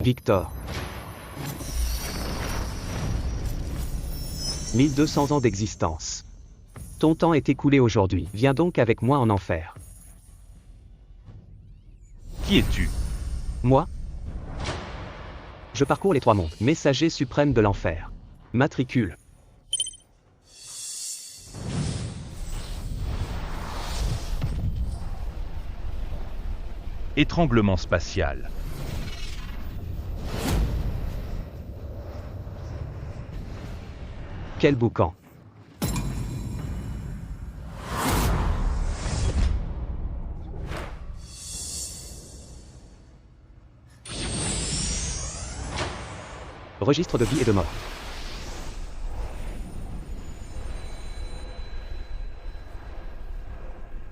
Victor. 1200 ans d'existence. Ton temps est écoulé aujourd'hui. Viens donc avec moi en enfer. Qui es-tu? Moi? Je parcours les 3 mondes. Messager suprême de l'enfer. Matricule. Étranglement spatial. Quel boucan. Registre de vie et de mort.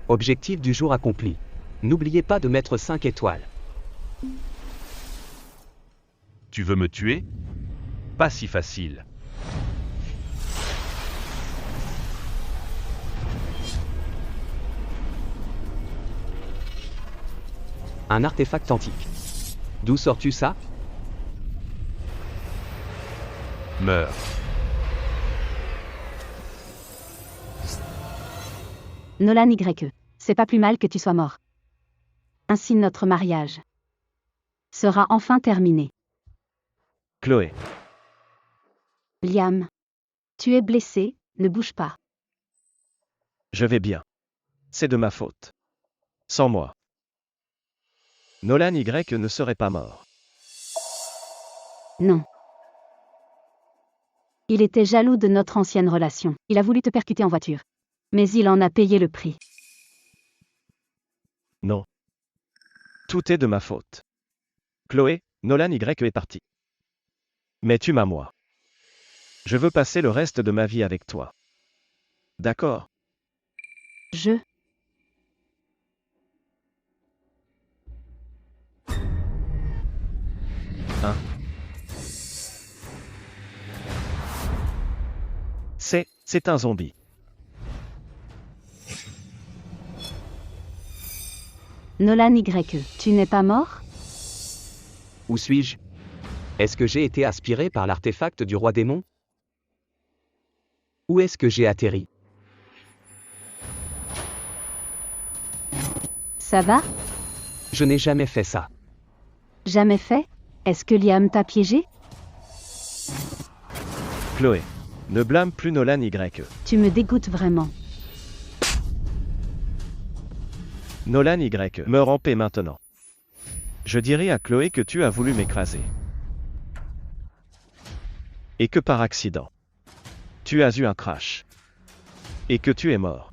Objectif du jour accompli. N'oubliez pas de mettre 5 étoiles. Tu veux me tuer? Pas si facile. Un artefact antique. D'où sors-tu ça? Meurs. Nolan YE. C'est pas plus mal que tu sois mort. Ainsi notre mariage sera enfin terminé. Chloé. Liam. Tu es blessé, ne bouge pas. Je vais bien. C'est de ma faute. Sans moi, Nolan Y ne serait pas mort. Non. Il était jaloux de notre ancienne relation. Il a voulu te percuter en voiture. Mais il en a payé le prix. Non. Tout est de ma faute. Chloé, Nolan Y est parti. Mais tu m'as moi. Je veux passer le reste de ma vie avec toi. D'accord? Je. Hein? C'est un zombie. Nolan YE. Tu n'es pas mort? Où suis-je? Est-ce que j'ai été aspiré par l'artefact du roi démon? Où est-ce que j'ai atterri? Ça va? Je n'ai jamais fait ça. Jamais fait? Est-ce que Liam t'a piégé? Chloé. Ne blâme plus Nolan Y. Tu me dégoûtes vraiment. Nolan Y. Meurs en paix maintenant. Je dirai à Chloé que tu as voulu m'écraser. Et que par accident, tu as eu un crash. Et que tu es mort.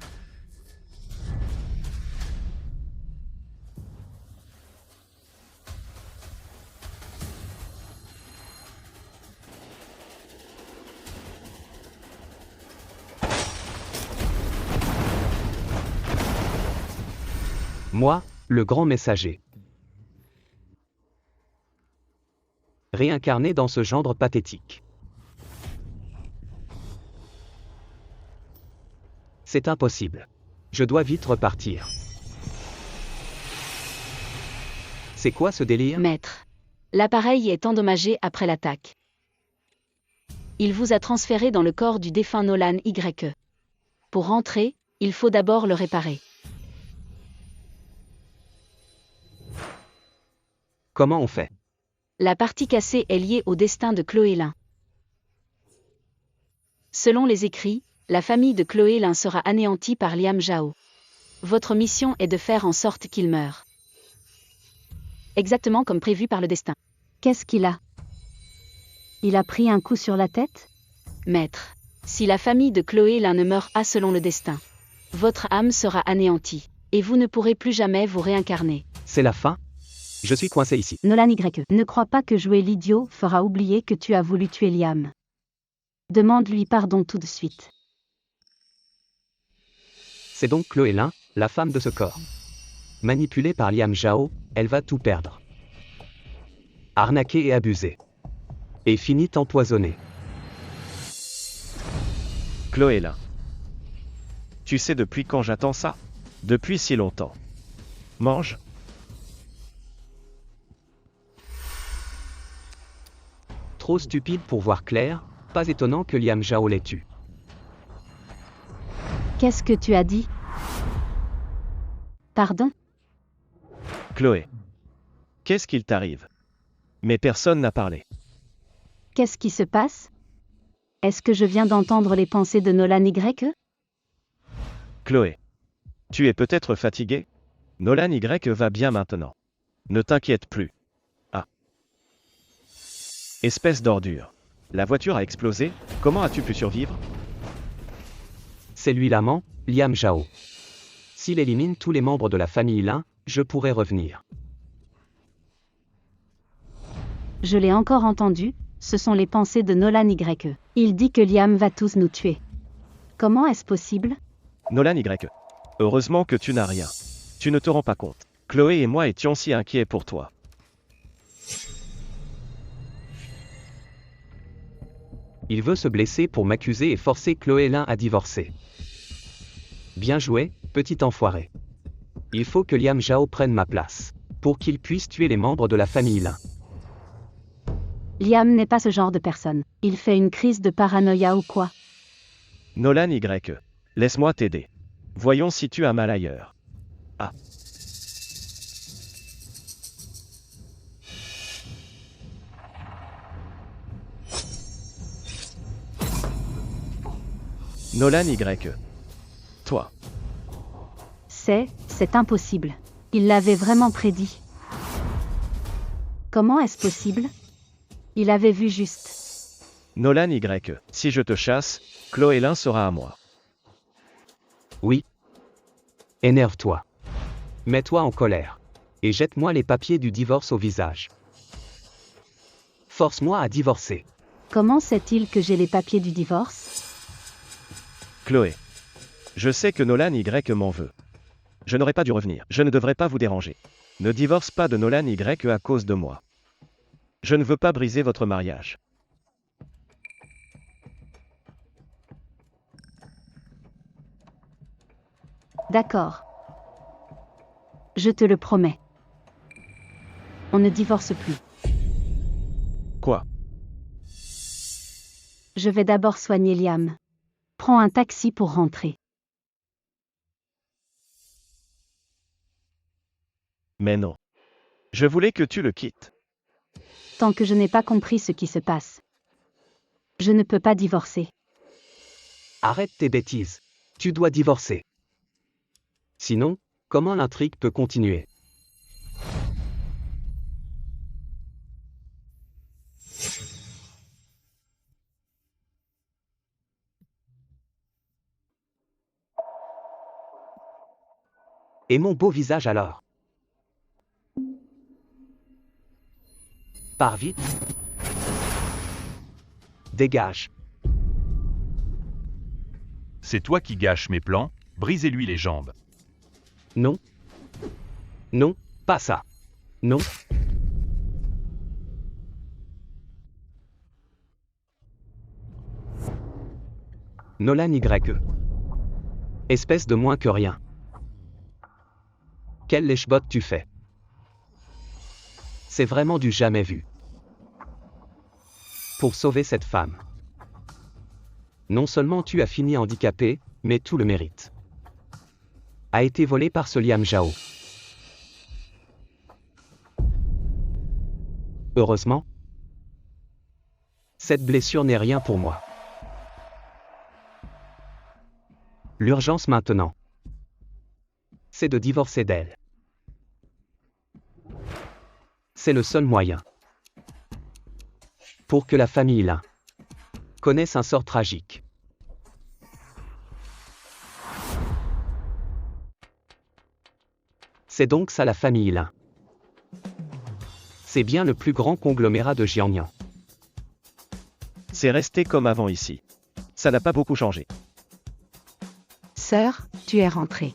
Moi, le grand messager. Réincarné dans ce gendre pathétique. C'est impossible. Je dois vite repartir. C'est quoi ce délire? Maître. L'appareil est endommagé après l'attaque. Il vous a transféré dans le corps du défunt Nolan YE. Pour rentrer, il faut d'abord le réparer. Comment on fait? La partie cassée est liée au destin de Chloé Lin. Selon les écrits, la famille de Chloé Lin sera anéantie par Liam Zhao. Votre mission est de faire en sorte qu'il meure. Exactement comme prévu par le destin. Qu'est-ce qu'il a? Il a pris un coup sur la tête? Maître, si la famille de Chloé Lin ne meurt pas selon le destin, votre âme sera anéantie, et vous ne pourrez plus jamais vous réincarner. C'est la fin? Je suis coincé ici. Nolan YE. Ne crois pas que jouer l'idiot fera oublier que tu as voulu tuer Liam. Demande-lui pardon tout de suite. C'est donc Chloé Lin, la femme de ce corps. Manipulée par Liam Zhao, elle va tout perdre. Arnaquée et abusée. Et finit empoisonnée. Chloé Lin. Tu sais depuis quand j'attends ça? Depuis si longtemps. Mange. Trop stupide pour voir clair, pas étonnant que Liam Zhao les tue. Qu'est-ce que tu as dit? Pardon? Chloé. Qu'est-ce qu'il t'arrive? Mais personne n'a parlé. Qu'est-ce qui se passe? Est-ce que je viens d'entendre les pensées de Nolan Y? Chloé. Tu es peut-être fatiguée? Nolan Y va bien maintenant. Ne t'inquiète plus. Ah. Espèce d'ordure. La voiture a explosé, comment as-tu pu survivre? C'est lui l'amant, Liam Zhao. S'il élimine tous les membres de la famille Lin, je pourrais revenir. Je l'ai encore entendu, ce sont les pensées de Nolan Y. Il dit que Liam va tous nous tuer. Comment est-ce possible? Nolan Y. Heureusement que tu n'as rien. Tu ne te rends pas compte. Chloé et moi étions si inquiets pour toi. Il veut se blesser pour m'accuser et forcer Chloé Lin à divorcer. Bien joué, petit enfoiré. Il faut que Liam Zhao prenne ma place, pour qu'il puisse tuer les membres de la famille Lin. Liam n'est pas ce genre de personne. Il fait une crise de paranoïa ou quoi? Nolan Y. Laisse-moi t'aider. Voyons si tu as mal ailleurs. Ah. Nolan Y. Toi. C'est impossible. Il l'avait vraiment prédit. Comment est-ce possible? Il avait vu juste. Nolan Y. Si je te chasse, Chloé Lin sera à moi. Oui. Énerve-toi. Mets-toi en colère. Et jette-moi les papiers du divorce au visage. Force-moi à divorcer. Comment sait-il que j'ai les papiers du divorce? Chloé. Je sais que Nolan Y m'en veut. Je n'aurais pas dû revenir. Je ne devrais pas vous déranger. Ne divorce pas de Nolan Y à cause de moi. Je ne veux pas briser votre mariage. D'accord. Je te le promets. On ne divorce plus. Quoi? Je vais d'abord soigner Liam. Prends un taxi pour rentrer. Mais non. Je voulais que tu le quittes. Tant que je n'ai pas compris ce qui se passe. Je ne peux pas divorcer. Arrête tes bêtises. Tu dois divorcer. Sinon, comment l'intrigue peut continuer? Et mon beau visage alors? Pars vite. Dégage. C'est toi qui gâches mes plans, brisez-lui les jambes. Non. Non, pas ça. Non. Nolan Y. Espèce de moins que rien. Quel lèche-bot tu fais? C'est vraiment du jamais vu. Pour sauver cette femme. Non seulement tu as fini handicapé, mais tout le mérite a été volé par ce Liam Zhao. Heureusement, cette blessure n'est rien pour moi. L'urgence maintenant, c'est de divorcer d'elle. C'est le seul moyen pour que la famille Lin connaisse un sort tragique. C'est donc ça la famille Lin. C'est bien le plus grand conglomérat de Jiangnan. C'est resté comme avant ici. Ça n'a pas beaucoup changé. Sœur, tu es rentrée.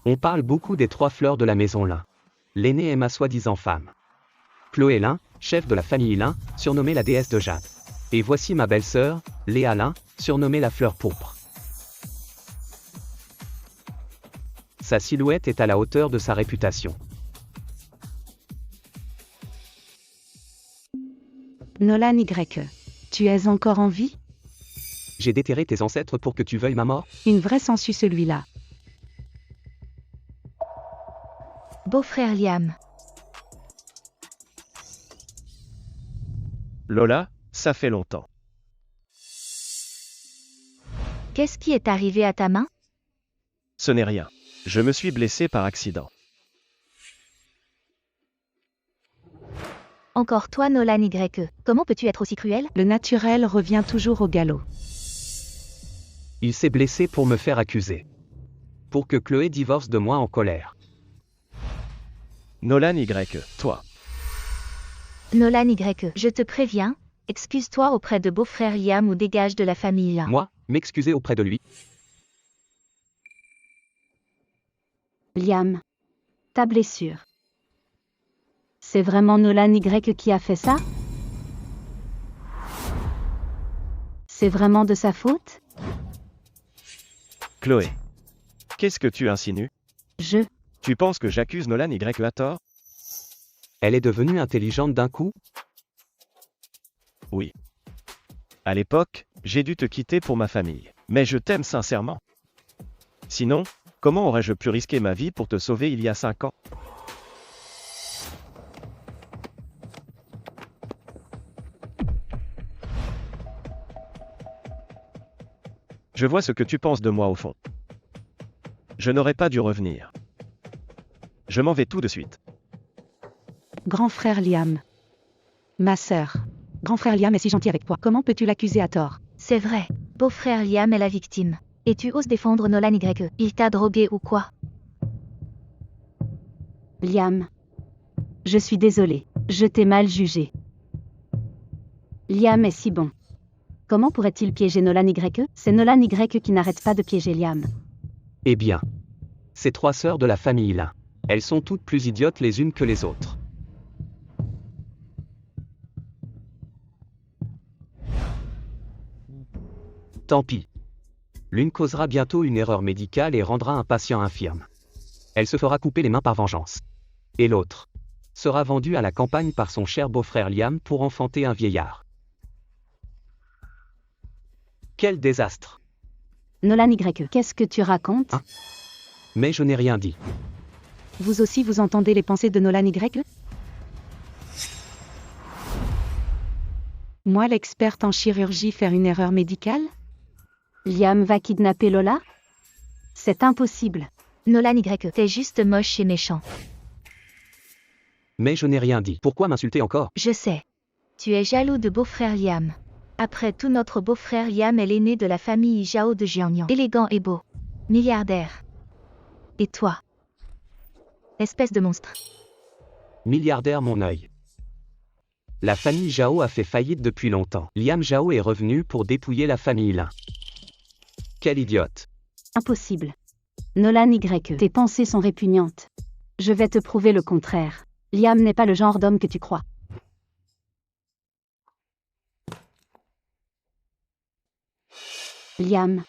On parle beaucoup des trois fleurs de la maison Lin. L'aînée est ma soi-disant femme. Chloé Lin, chef de la famille Lin, surnommée la déesse de Jade. Et voici ma belle-sœur, Léa Lin, surnommée la fleur pourpre. Sa silhouette est à la hauteur de sa réputation. Nolan Y. Tu es encore en vie? J'ai déterré tes ancêtres pour que tu veuilles ma mort? Une vraie sangsue celui-là. Beau-frère Liam. Lola, ça fait longtemps. Qu'est-ce qui est arrivé à ta main? Ce n'est rien. Je me suis blessé par accident. Encore toi, Nolan Y. Comment peux-tu être aussi cruel? Le naturel revient toujours au galop. Il s'est blessé pour me faire accuser. Pour que Chloé divorce de moi en colère. Nolan Y, toi. Nolan Y. Je te préviens, excuse-toi auprès de beau-frère Liam ou dégage de la famille là. Moi, m'excuser auprès de lui? Liam. Ta blessure. C'est vraiment Nolan Y qui a fait ça? C'est vraiment de sa faute? Chloé. Qu'est-ce que tu insinues? Tu penses que j'accuse Nolan Y à tort? Elle est devenue intelligente d'un coup? Oui. À l'époque, j'ai dû te quitter pour ma famille. Mais je t'aime sincèrement. Sinon, comment aurais-je pu risquer ma vie pour te sauver il y a 5 ans? Je vois ce que tu penses de moi au fond. Je n'aurais pas dû revenir. Je m'en vais tout de suite. Grand frère Liam. Ma sœur. Grand frère Liam est si gentil avec toi. Comment peux-tu l'accuser à tort? C'est vrai, beau-frère Liam est la victime. Et tu oses défendre Nolan Y. Il t'a drogué ou quoi? Liam. Je suis désolée. Je t'ai mal jugé. Liam est si bon. Comment pourrait-il piéger Nolan Y? C'est Nolan Y qui n'arrête pas de piéger Liam. Eh bien. Ces 3 sœurs de la famille là. Elles sont toutes plus idiotes les unes que les autres. Tant pis. L'une causera bientôt une erreur médicale et rendra un patient infirme. Elle se fera couper les mains par vengeance. Et l'autre sera vendue à la campagne par son cher beau-frère Liam pour enfanter un vieillard. Quel désastre! Nolan Y. Qu'est-ce que tu racontes? Hein? Mais je n'ai rien dit. Vous aussi vous entendez les pensées de Nolan Y? Moi l'experte en chirurgie faire une erreur médicale? Liam va kidnapper Lola? C'est impossible. Nolan Y. T'es juste moche et méchant. Mais je n'ai rien dit. Pourquoi m'insulter encore? Je sais. Tu es jaloux de beau-frère Liam. Après tout, notre beau-frère Liam est l'aîné de la famille Zhao de Jiangnan. Élégant et beau. Milliardaire. Et toi? Espèce de monstre. Milliardaire mon œil. La famille Zhao a fait faillite depuis longtemps. Liam Zhao est revenu pour dépouiller la famille Lin. Quel idiote. Impossible. Nolan Y. Tes pensées sont répugnantes. Je vais te prouver le contraire. Liam n'est pas le genre d'homme que tu crois. Liam.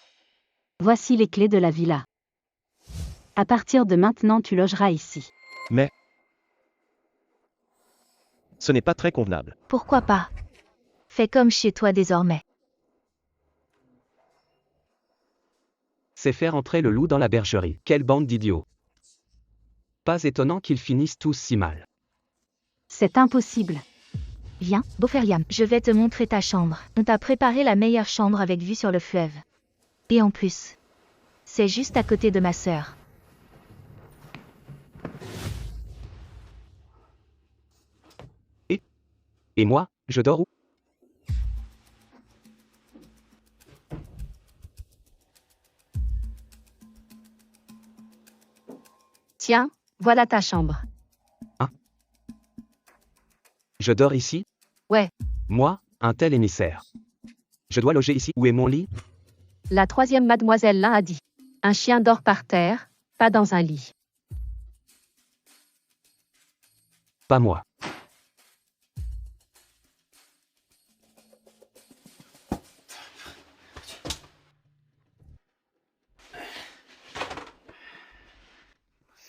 Voici les clés de la villa. À partir de maintenant, tu logeras ici. Mais ce n'est pas très convenable. Pourquoi pas? Fais comme chez toi désormais. C'est faire entrer le loup dans la bergerie. Quelle bande d'idiots. Pas étonnant qu'ils finissent tous si mal. C'est impossible. Viens, beau-frère Liam, je vais te montrer ta chambre. On t'a préparé la meilleure chambre avec vue sur le fleuve. Et en plus, c'est juste à côté de ma sœur. Et moi, je dors où? Tiens, voilà ta chambre. Je dors ici? Ouais. Moi, un tel émissaire. Je dois loger ici. Où est mon lit? La 3e mademoiselle Lin a dit. Un chien dort par terre, pas dans un lit. Pas moi.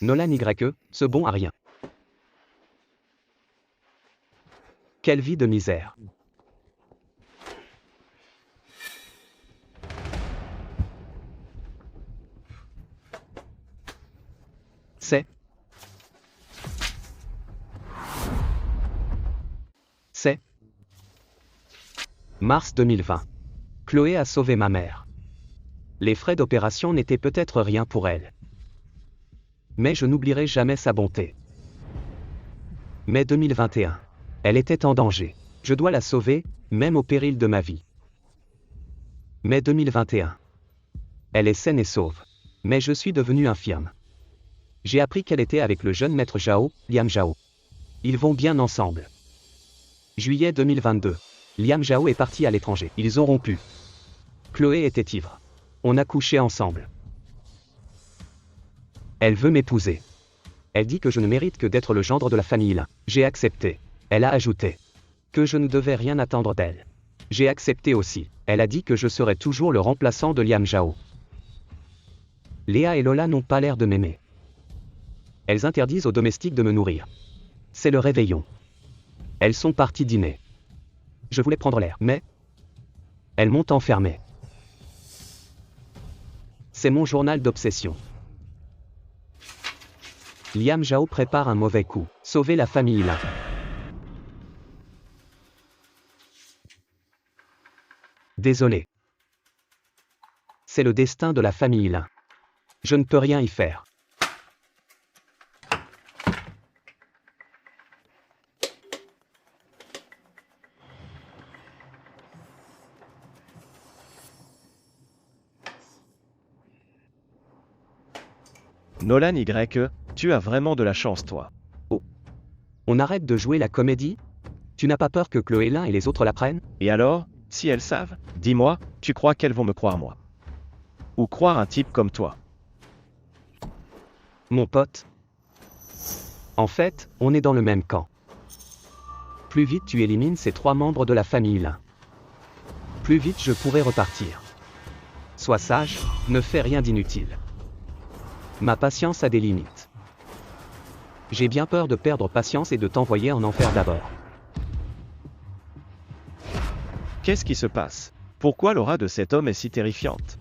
Nolan Y, ce bon à rien. Quelle vie de misère. Mars 2020. Chloé a sauvé ma mère. Les frais d'opération n'étaient peut-être rien pour elle. Mais je n'oublierai jamais sa bonté. Mai 2021. Elle était en danger. Je dois la sauver, même au péril de ma vie. Mai 2021. Elle est saine et sauve. Mais je suis devenu infirme. J'ai appris qu'elle était avec le jeune maître Zhao, Liam Zhao. Ils vont bien ensemble. Juillet 2022. Liam Zhao est parti à l'étranger. Ils ont rompu. Chloé était ivre. On a couché ensemble. Elle veut m'épouser. Elle dit que je ne mérite que d'être le gendre de la famille Lin. J'ai accepté. Elle a ajouté que je ne devais rien attendre d'elle. J'ai accepté aussi. Elle a dit que je serais toujours le remplaçant de Liam Zhao. Léa et Lola n'ont pas l'air de m'aimer. Elles interdisent aux domestiques de me nourrir. C'est le réveillon. Elles sont parties dîner. Je voulais prendre l'air, mais elles m'ont enfermé. C'est mon journal d'obsession. Liam Zhao prépare un mauvais coup. Sauver la famille Lin. Désolé. C'est le destin de la famille Lin. Je ne peux rien y faire. Nolan Y, tu as vraiment de la chance toi. On arrête de jouer la comédie? Tu n'as pas peur que Chloé Lin et les autres l'apprennent? Et alors, si elles savent, dis-moi, tu crois qu'elles vont me croire moi? Ou croire un type comme toi? Mon pote. En fait, on est dans le même camp. Plus vite tu élimines ces 3 membres de la famille Lin, plus vite je pourrai repartir. Sois sage, ne fais rien d'inutile. Ma patience a des limites. J'ai bien peur de perdre patience et de t'envoyer en enfer d'abord. Qu'est-ce qui se passe? Pourquoi l'aura de cet homme est si terrifiante?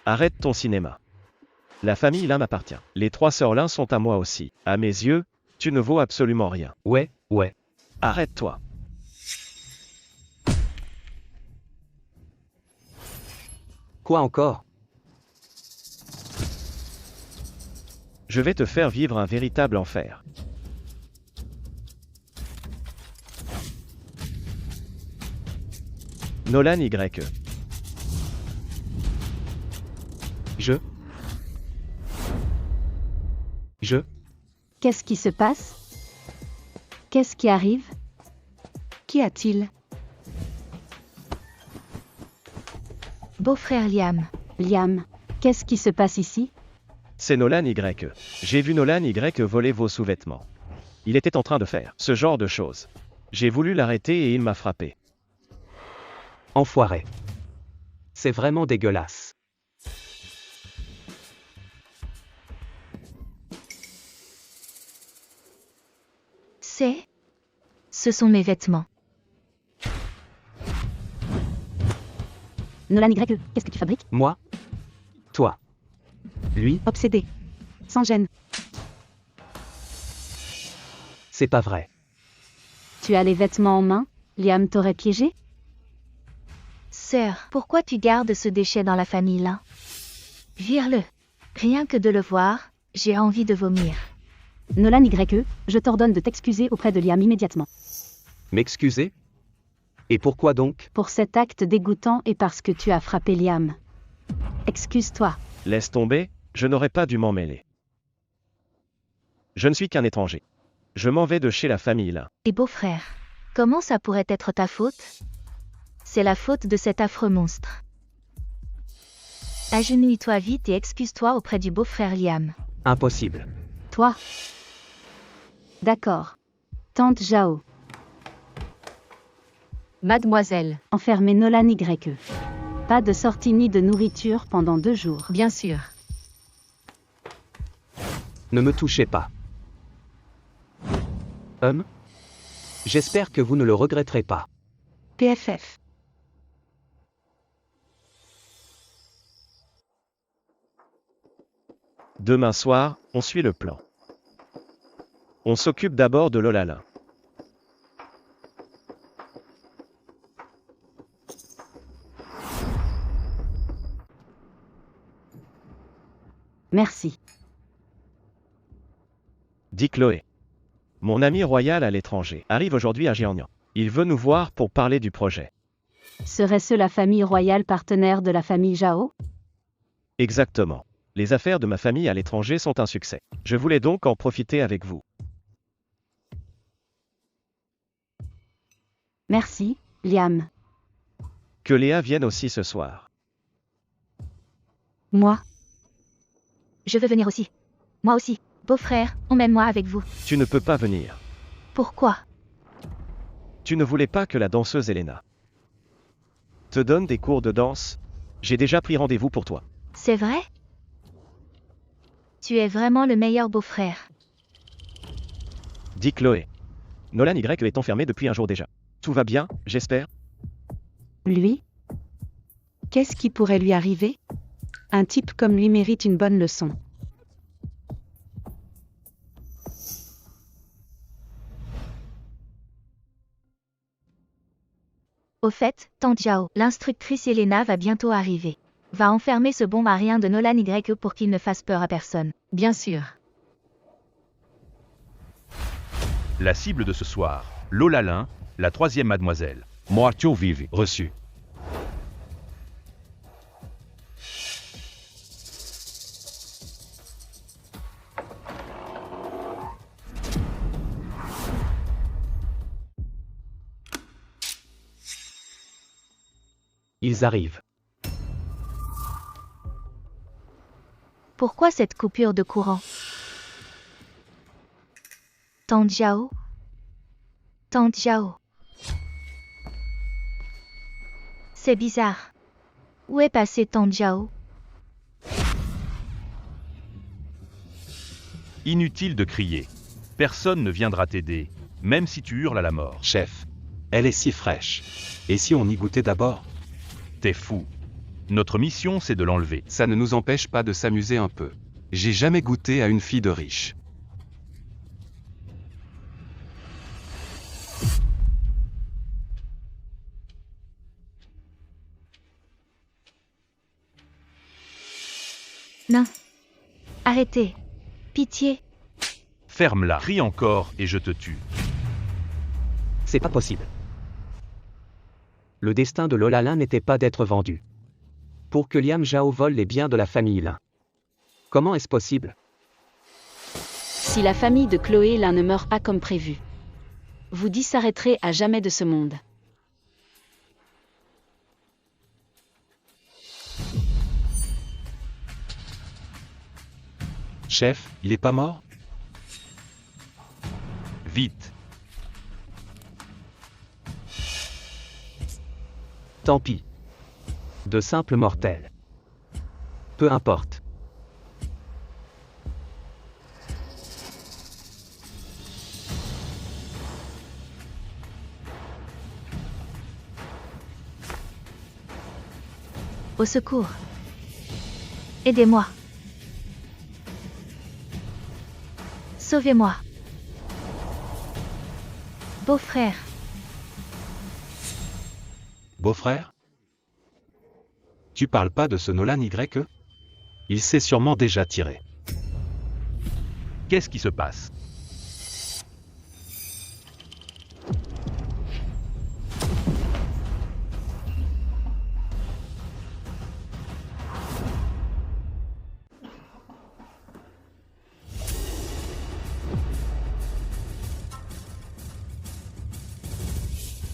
Arrête ton cinéma. La famille Lin m'appartient. Les 3 sœurs Lin sont à moi aussi. À mes yeux, tu ne vaux absolument rien. Ouais. Arrête-toi. Quoi encore? Je vais te faire vivre un véritable enfer. Nolan Y. Qu'est-ce qui se passe? Qu'est-ce qui arrive? Qu'y a-t-il? Beau-frère Liam. Liam, qu'est-ce qui se passe ici? C'est Nolan Y. J'ai vu Nolan Y voler vos sous-vêtements. Il était en train de faire ce genre de choses. J'ai voulu l'arrêter et il m'a frappé. Enfoiré. C'est vraiment dégueulasse. Ce sont mes vêtements. Nolan Y, qu'est-ce que tu fabriques? Moi? Toi? Lui? Obsédé. Sans gêne. C'est pas vrai. Tu as les vêtements en main? Liam t'aurait piégé? Sœur, pourquoi tu gardes ce déchet dans la famille Lin? Vire-le. Rien que de le voir, j'ai envie de vomir. Nolan Y, je t'ordonne de t'excuser auprès de Liam immédiatement. M'excuser? Et pourquoi donc? Pour cet acte dégoûtant et parce que tu as frappé Liam. Excuse-toi. Laisse tomber, je n'aurais pas dû m'en mêler. Je ne suis qu'un étranger. Je m'en vais de chez la famille Lin. Et beau-frère, comment ça pourrait être ta faute? C'est la faute de cet affreux monstre. Agenouille-toi vite et excuse-toi auprès du beau-frère Liam. Impossible. Toi? D'accord. Tante Zhao. Mademoiselle. Enfermez Nolan Y. Pas de sortie ni de nourriture pendant 2 jours. Bien sûr. Ne me touchez pas. J'espère que vous ne le regretterez pas. PFF. Demain soir, on suit le plan. On s'occupe d'abord de Lola Lin. Merci. Dit Chloé. Mon ami royal à l'étranger arrive aujourd'hui à Jiangnan. Il veut nous voir pour parler du projet. Serait-ce la famille royale partenaire de la famille Zhao? Exactement. Les affaires de ma famille à l'étranger sont un succès. Je voulais donc en profiter avec vous. Merci, Liam. Que Léa vienne aussi ce soir. Moi? Je veux venir aussi. Moi aussi. Beau-frère, emmène-moi avec vous. Tu ne peux pas venir. Pourquoi? Tu ne voulais pas que la danseuse Elena te donne des cours de danse? J'ai déjà pris rendez-vous pour toi. C'est vrai? Tu es vraiment le meilleur beau-frère. Dit Chloé. Nolan Y est enfermé depuis un jour déjà. Tout va bien, j'espère? Lui? Qu'est-ce qui pourrait lui arriver? Un type comme lui mérite une bonne leçon. Au fait, Tante Zhao, l'instructrice Elena va bientôt arriver. Va enfermer ce bon marien de Nolan Y pour qu'il ne fasse peur à personne. Bien sûr. La cible de ce soir, Lola Lin, la 3e mademoiselle. Mortio vive, reçu. Ils arrivent. Pourquoi cette coupure de courant? Tante Zhao? Tante Zhao. C'est bizarre. Où est passée Tante Zhao? Inutile de crier. Personne ne viendra t'aider, même si tu hurles à la mort. Chef. Elle est si fraîche. Et si on y goûtait d'abord? T'es fou. Notre mission, c'est de l'enlever. Ça ne nous empêche pas de s'amuser un peu. J'ai jamais goûté à une fille de riche. Non. Arrêtez. Pitié. Ferme-la. Crie encore et je te tue. C'est pas possible. Le destin de Lola Lin n'était pas d'être vendu. Pour que Liam Zhao vole les biens de la famille Lin. Comment est-ce possible? Si la famille de Chloé Lin ne meurt pas comme prévu, vous disparaîtrez à jamais de ce monde. Chef, il est pas mort? Vite. Tant pis. De simples mortels. Peu importe. Au secours. Aidez-moi. Sauvez-moi. Beau-frère. Beau-frère? Tu parles pas de ce Nolan Y? Il s'est sûrement déjà tiré. Qu'est-ce qui se passe?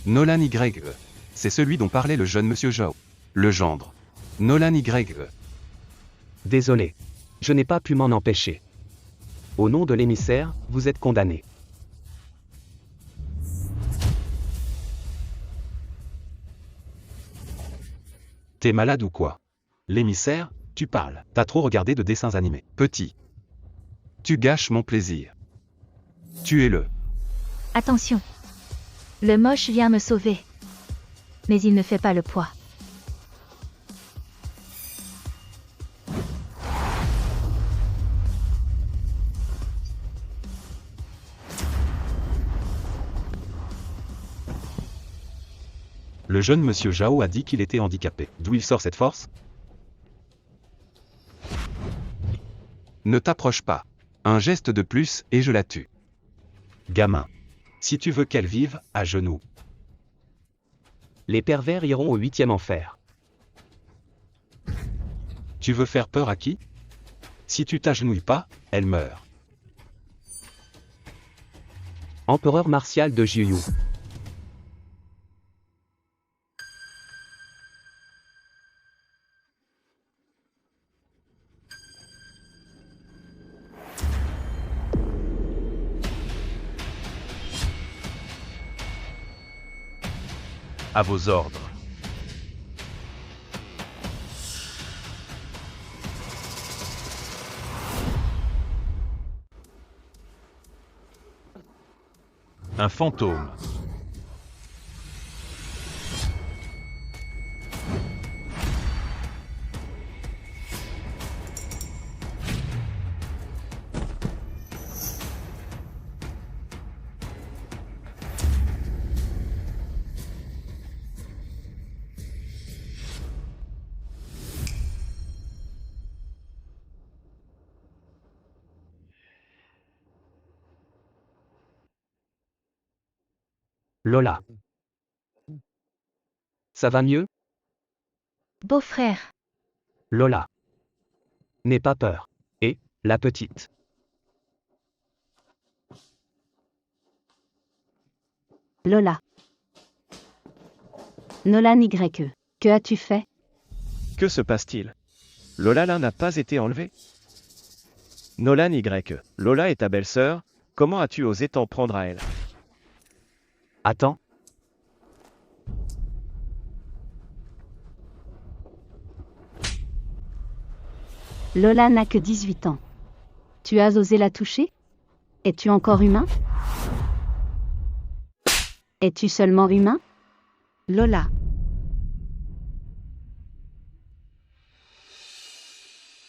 Nolan Y. C'est celui dont parlait le jeune monsieur Zhao. Le gendre. Nolan Y. Désolé. Je n'ai pas pu m'en empêcher. Au nom de l'émissaire, vous êtes condamné. T'es malade ou quoi? L'émissaire, tu parles. T'as trop regardé de dessins animés. Petit. Tu gâches mon plaisir. Tuez-le. Attention. Le moche vient me sauver. Mais il ne fait pas le poids. Le jeune monsieur Zhao a dit qu'il était handicapé. D'où il sort cette force? Ne t'approche pas. Un geste de plus et je la tue. Gamin. Si tu veux qu'elle vive, à genoux. Les pervers iront au 8e enfer. Tu veux faire peur à qui? Si tu t'agenouilles pas, elle meurt. Empereur martial de Jiuyu. À vos ordres. Un fantôme. Lola. Ça va mieux? Beau-frère. Lola. N'aie pas peur. Et, la petite. Lola. Nolan Y. Que as-tu fait? Que se passe-t-il? Lola n'a pas été enlevée? Nolan Y. Lola est ta belle-sœur, comment as-tu osé t'en prendre à elle? Attends. Lola n'a que 18 ans. Tu as osé la toucher? Es-tu encore humain? Es-tu seulement humain? Lola.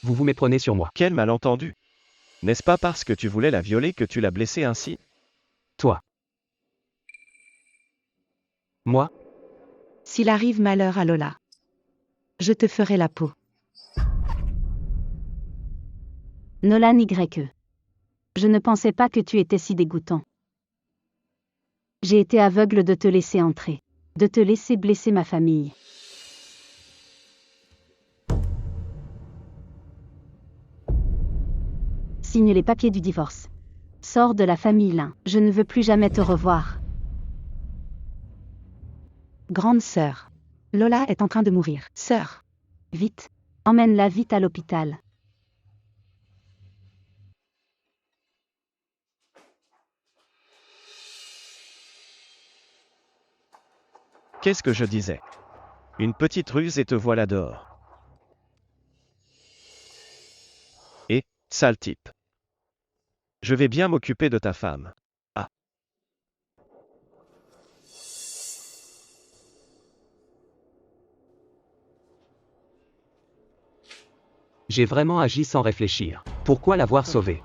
Vous vous méprenez sur moi. Quel malentendu! N'est-ce pas parce que tu voulais la violer que tu l'as blessée ainsi? Toi. Moi? S'il arrive malheur à Lola, je te ferai la peau. Nolan Y. Je ne pensais pas que tu étais si dégoûtant. J'ai été aveugle de te laisser entrer, de te laisser blesser ma famille. Signe les papiers du divorce. Sors de la famille Lin, je ne veux plus jamais te revoir. Grande sœur. Lola est en train de mourir. Sœur. Vite. Emmène-la vite à l'hôpital. Qu'est-ce que je disais? Une petite ruse et te voilà dehors. Et, sale type. Je vais bien m'occuper de ta femme. Ah. J'ai vraiment agi sans réfléchir. Pourquoi l'avoir sauvée?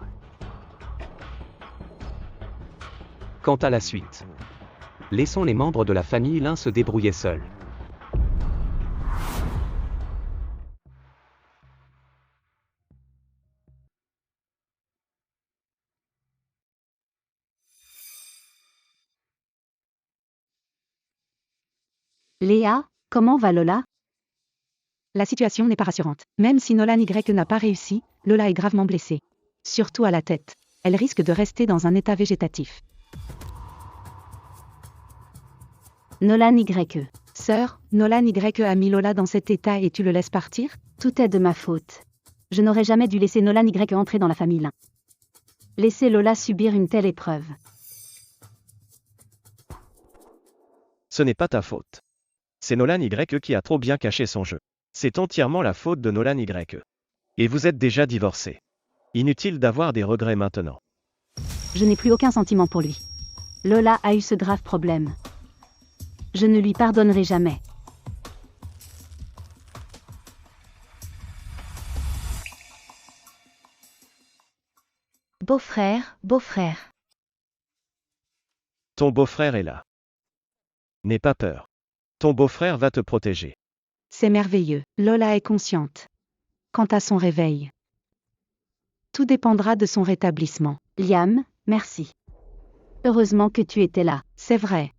Quant à la suite, laissons les membres de la famille Lin se débrouiller seuls. Léa, comment va Lola? La situation n'est pas rassurante. Même si Nolan Y n'a pas réussi, Lola est gravement blessée. Surtout à la tête. Elle risque de rester dans un état végétatif. Nolan Y. Sœur, Nolan Y a mis Lola dans cet état et tu le laisses partir? Tout est de ma faute. Je n'aurais jamais dû laisser Nolan Y entrer dans la famille Lin. Laisser Lola subir une telle épreuve. Ce n'est pas ta faute. C'est Nolan Y qui a trop bien caché son jeu. C'est entièrement la faute de Nolan Y. Et vous êtes déjà divorcés. Inutile d'avoir des regrets maintenant. Je n'ai plus aucun sentiment pour lui. Lola a eu ce grave problème. Je ne lui pardonnerai jamais. Beau-frère, beau-frère. Ton beau-frère est là. N'aie pas peur. Ton beau-frère va te protéger. C'est merveilleux. Lola est consciente. Quant à son réveil. Tout dépendra de son rétablissement. Liam, merci. Heureusement que tu étais là. C'est vrai.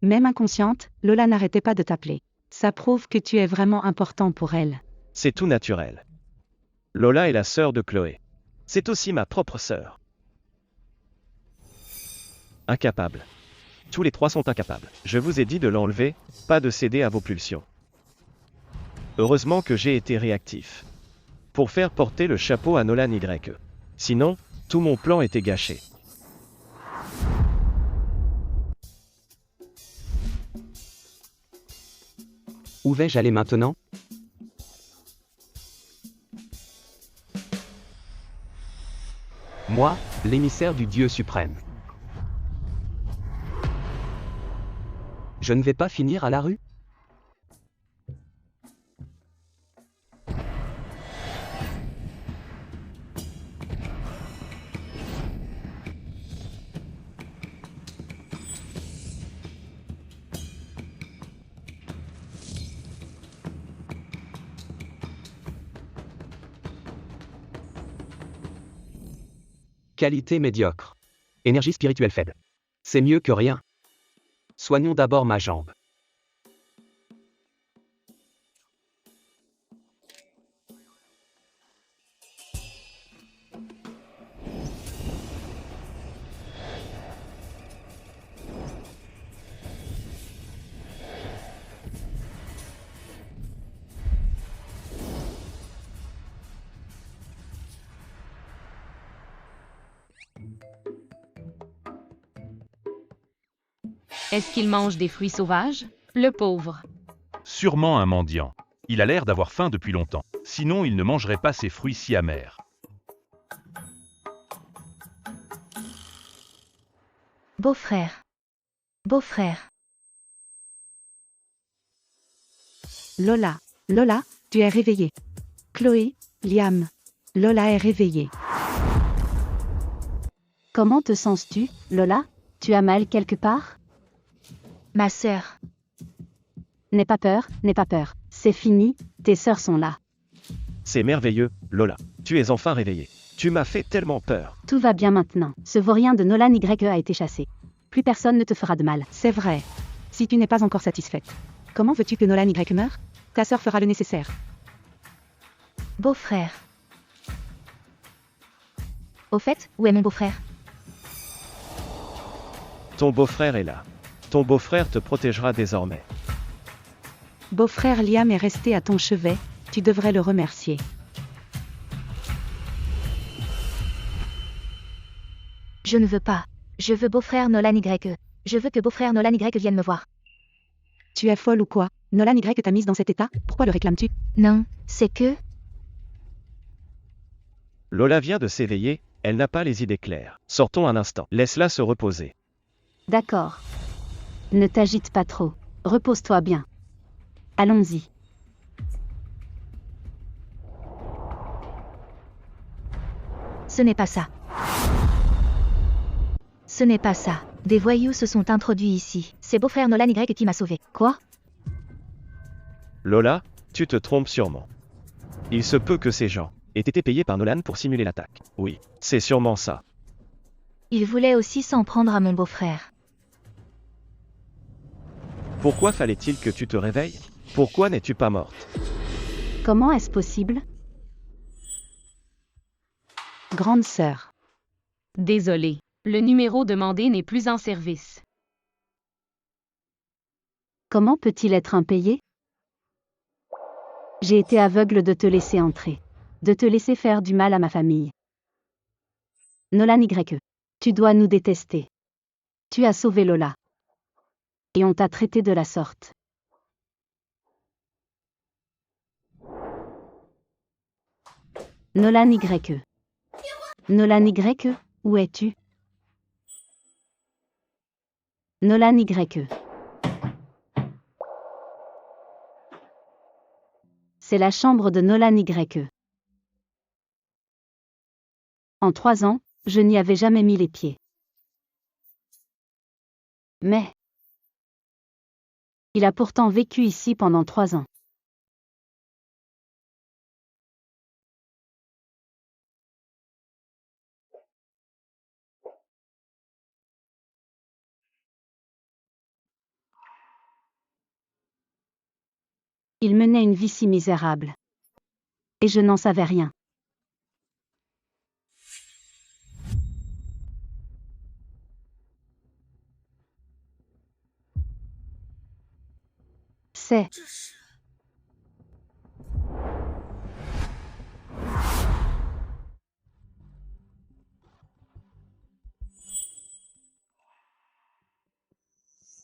Même inconsciente, Lola n'arrêtait pas de t'appeler. Ça prouve que tu es vraiment important pour elle. C'est tout naturel. Lola est la sœur de Chloé. C'est aussi ma propre sœur. Incapable. Tous les trois sont incapables. Je vous ai dit de l'enlever, pas de céder à vos pulsions. Heureusement que j'ai été réactif. Pour faire porter le chapeau à Nolan Y. Sinon, tout mon plan était gâché. Où vais-je aller maintenant? Moi, l'émissaire du Dieu suprême. Je ne vais pas finir à la rue? Qualité médiocre. Énergie spirituelle faible. C'est mieux que rien. Soignons d'abord ma jambe. Est-ce qu'il mange des fruits sauvages? Le pauvre. Sûrement un mendiant. Il a l'air d'avoir faim depuis longtemps. Sinon, il ne mangerait pas ces fruits si amers. Beau-frère. Beau-frère. Lola, Lola, tu es réveillée. Chloé, Liam. Lola est réveillée. Comment te sens-tu, Lola? Tu as mal quelque part? Ma sœur. N'aie pas peur, n'aie pas peur. C'est fini, tes sœurs sont là. C'est merveilleux, Lola. Tu es enfin réveillée. Tu m'as fait tellement peur. Tout va bien maintenant. Ce vaurien de Nolan Y a été chassé. Plus personne ne te fera de mal. C'est vrai. Si tu n'es pas encore satisfaite. Comment veux-tu que Nolan Y meure? Ta sœur fera le nécessaire. Beau-frère. Au fait, où est mon beau-frère? Ton beau-frère est là. Ton beau-frère te protégera désormais. Beau-frère Liam est resté à ton chevet, tu devrais le remercier. Je ne veux pas. Je veux beau-frère Nolan Y. Je veux que beau-frère Nolan Y vienne me voir. Tu es folle ou quoi? Nolan Y t'a mise dans cet état? Pourquoi le réclames-tu? Non, c'est que... Lola vient de s'éveiller, elle n'a pas les idées claires. Sortons un instant. Laisse-la se reposer. D'accord. Ne t'agite pas trop. Repose-toi bien. Allons-y. Ce n'est pas ça. Ce n'est pas ça. Des voyous se sont introduits ici. C'est beau-frère Nolan Y qui m'a sauvé. Quoi? Lola, tu te trompes sûrement. Il se peut que ces gens aient été payés par Nolan pour simuler l'attaque. Oui, c'est sûrement ça. Il voulait aussi s'en prendre à mon beau-frère. Pourquoi fallait-il que tu te réveilles? Pourquoi n'es-tu pas morte? Comment est-ce possible? Grande sœur. Désolé. Le numéro demandé n'est plus en service. Comment peut-il être impayé? J'ai été aveugle de te laisser entrer. De te laisser faire du mal à ma famille. Nolan Y. Tu dois nous détester. Tu as sauvé Lola. Et on t'a traité de la sorte. Nolan Y. Nolan Y, où es-tu? Nolan Y. C'est la chambre de Nolan Y. En 3 ans, je n'y avais jamais mis les pieds. Mais il a pourtant vécu ici pendant 3 ans. Il menait une vie si misérable. Et je n'en savais rien. C'est...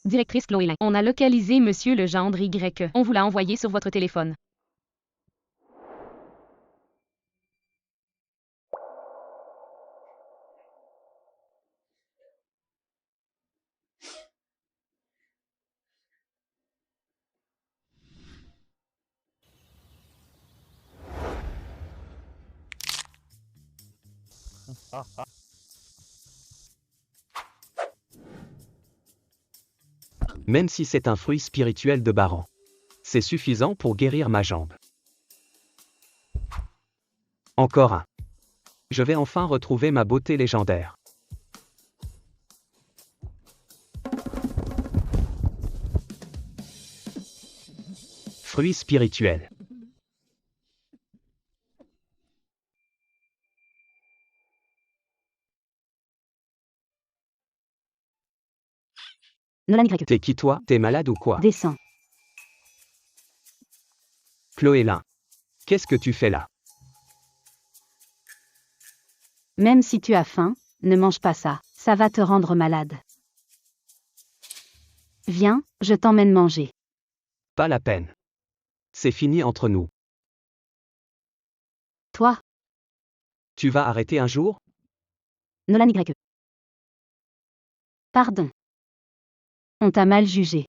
Directrice Chloé Lin. On a localisé Monsieur le gendre Y. On vous l'a envoyé sur votre téléphone. Même si c'est un fruit spirituel de Baran. C'est suffisant pour guérir ma jambe. Encore un. Je vais enfin retrouver ma beauté légendaire. Fruit spirituel. Nolan Y. T'es qui toi? T'es malade ou quoi? Descends. Chloé Lin. Qu'est-ce que tu fais là? Même si tu as faim, ne mange pas ça. Ça va te rendre malade. Viens, je t'emmène manger. Pas la peine. C'est fini entre nous. Toi, Tu vas arrêter un jour? Nolan Y. Pardon. On t'a mal jugé.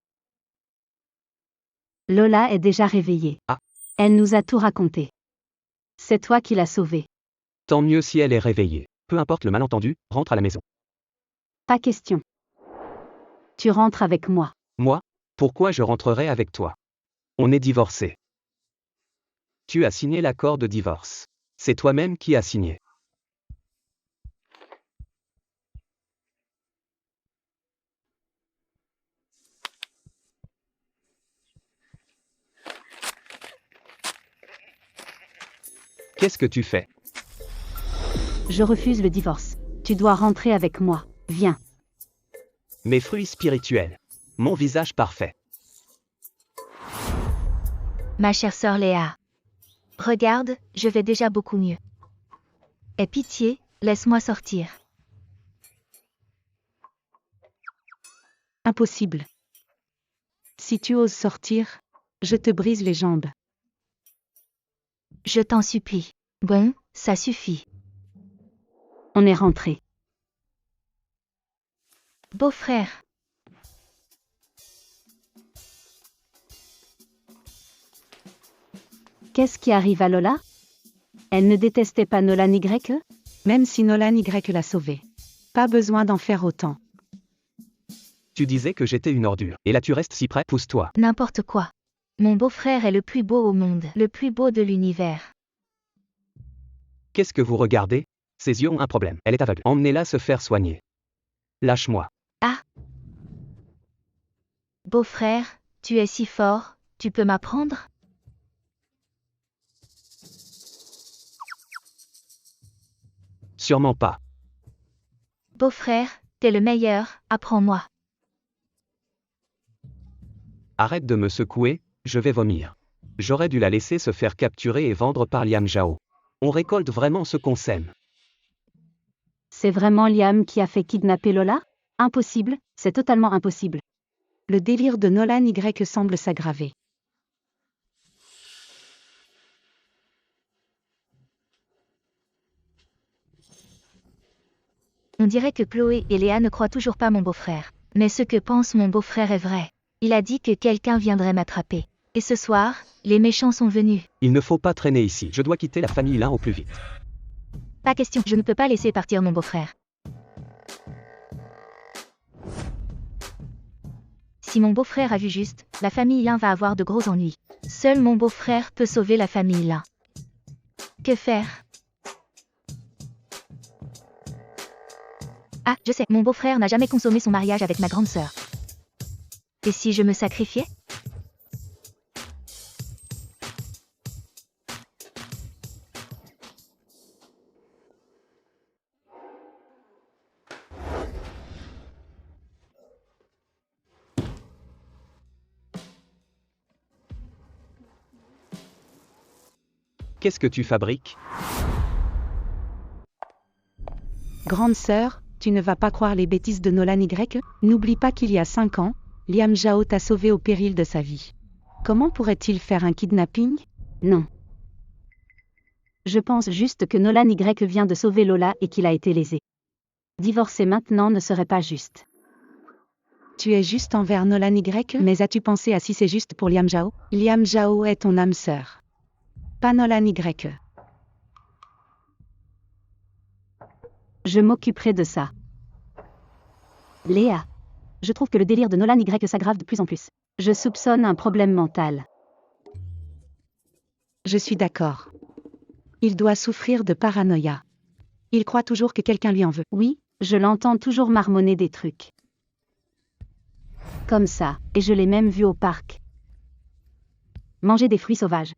Lola est déjà réveillée. Ah. Elle nous a tout raconté. C'est toi qui l'as sauvée. Tant mieux si elle est réveillée. Peu importe le malentendu, rentre à la maison. Pas question. Tu rentres avec moi. Moi? Pourquoi je rentrerai avec toi? On est divorcés. Tu as signé l'accord de divorce. C'est toi-même qui as signé. Qu'est-ce que tu fais? Je refuse le divorce. Tu dois rentrer avec moi. Viens. Mes fruits spirituels. Mon visage parfait. Ma chère sœur Léa. Regarde, je vais déjà beaucoup mieux. Aie pitié, laisse-moi sortir. Impossible. Si tu oses sortir, je te brise les jambes. Je t'en supplie. Bon, ça suffit. On est rentré. Beau-frère. Qu'est-ce qui arrive à Lola? Elle ne détestait pas Nolan Y? Même si Nolan Y l'a sauvée. Pas besoin d'en faire autant. Tu disais que j'étais une ordure. Et là tu restes si près, pousse-toi. N'importe quoi. Mon beau-frère est le plus beau au monde, le plus beau de l'univers. Qu'est-ce que vous regardez? Ses yeux ont un problème. Elle est aveugle. Emmenez-la se faire soigner. Lâche-moi. Beau-frère, tu es si fort, tu peux m'apprendre? Sûrement pas. Beau-frère, t'es le meilleur, apprends-moi. Arrête de me secouer, je vais vomir. J'aurais dû la laisser se faire capturer et vendre par Liam Zhao. On récolte vraiment ce qu'on sème. C'est vraiment Liam qui a fait kidnapper Lola? Impossible, c'est totalement impossible. Le délire de Nolan Y semble s'aggraver. On dirait que Chloé et Léa ne croient toujours pas mon beau-frère. Mais ce que pense mon beau-frère est vrai. Il a dit que quelqu'un viendrait m'attraper. Et ce soir, les méchants sont venus. Il ne faut pas traîner ici. Je dois quitter la famille Lin au plus vite. Pas question, je ne peux pas laisser partir mon beau-frère. Si mon beau-frère a vu juste, la famille Lin va avoir de gros ennuis. Seul mon beau-frère peut sauver la famille Lin. Que faire? Ah, je sais, mon beau-frère n'a jamais consommé son mariage avec ma grande sœur. Et si je me sacrifiais? Qu'est-ce que tu fabriques? Grande sœur, tu ne vas pas croire les bêtises de Nolan Y? N'oublie pas qu'il y a 5 ans, Liam Zhao t'a sauvé au péril de sa vie. Comment pourrait-il faire un kidnapping? Non. Je pense juste que Nolan Y vient de sauver Lola et qu'il a été lésé. Divorcer maintenant ne serait pas juste. Tu es juste envers Nolan Y, mais as-tu pensé à si c'est juste pour Liam Zhao? Liam Zhao est ton âme sœur. Pas Nolan Y. Je m'occuperai de ça. Léa. Je trouve que le délire de Nolan Y s'aggrave de plus en plus. Je soupçonne un problème mental. Je suis d'accord. Il doit souffrir de paranoïa. Il croit toujours que quelqu'un lui en veut. Oui, je l'entends toujours marmonner des trucs. Comme ça, et je l'ai même vu au parc. Manger des fruits sauvages.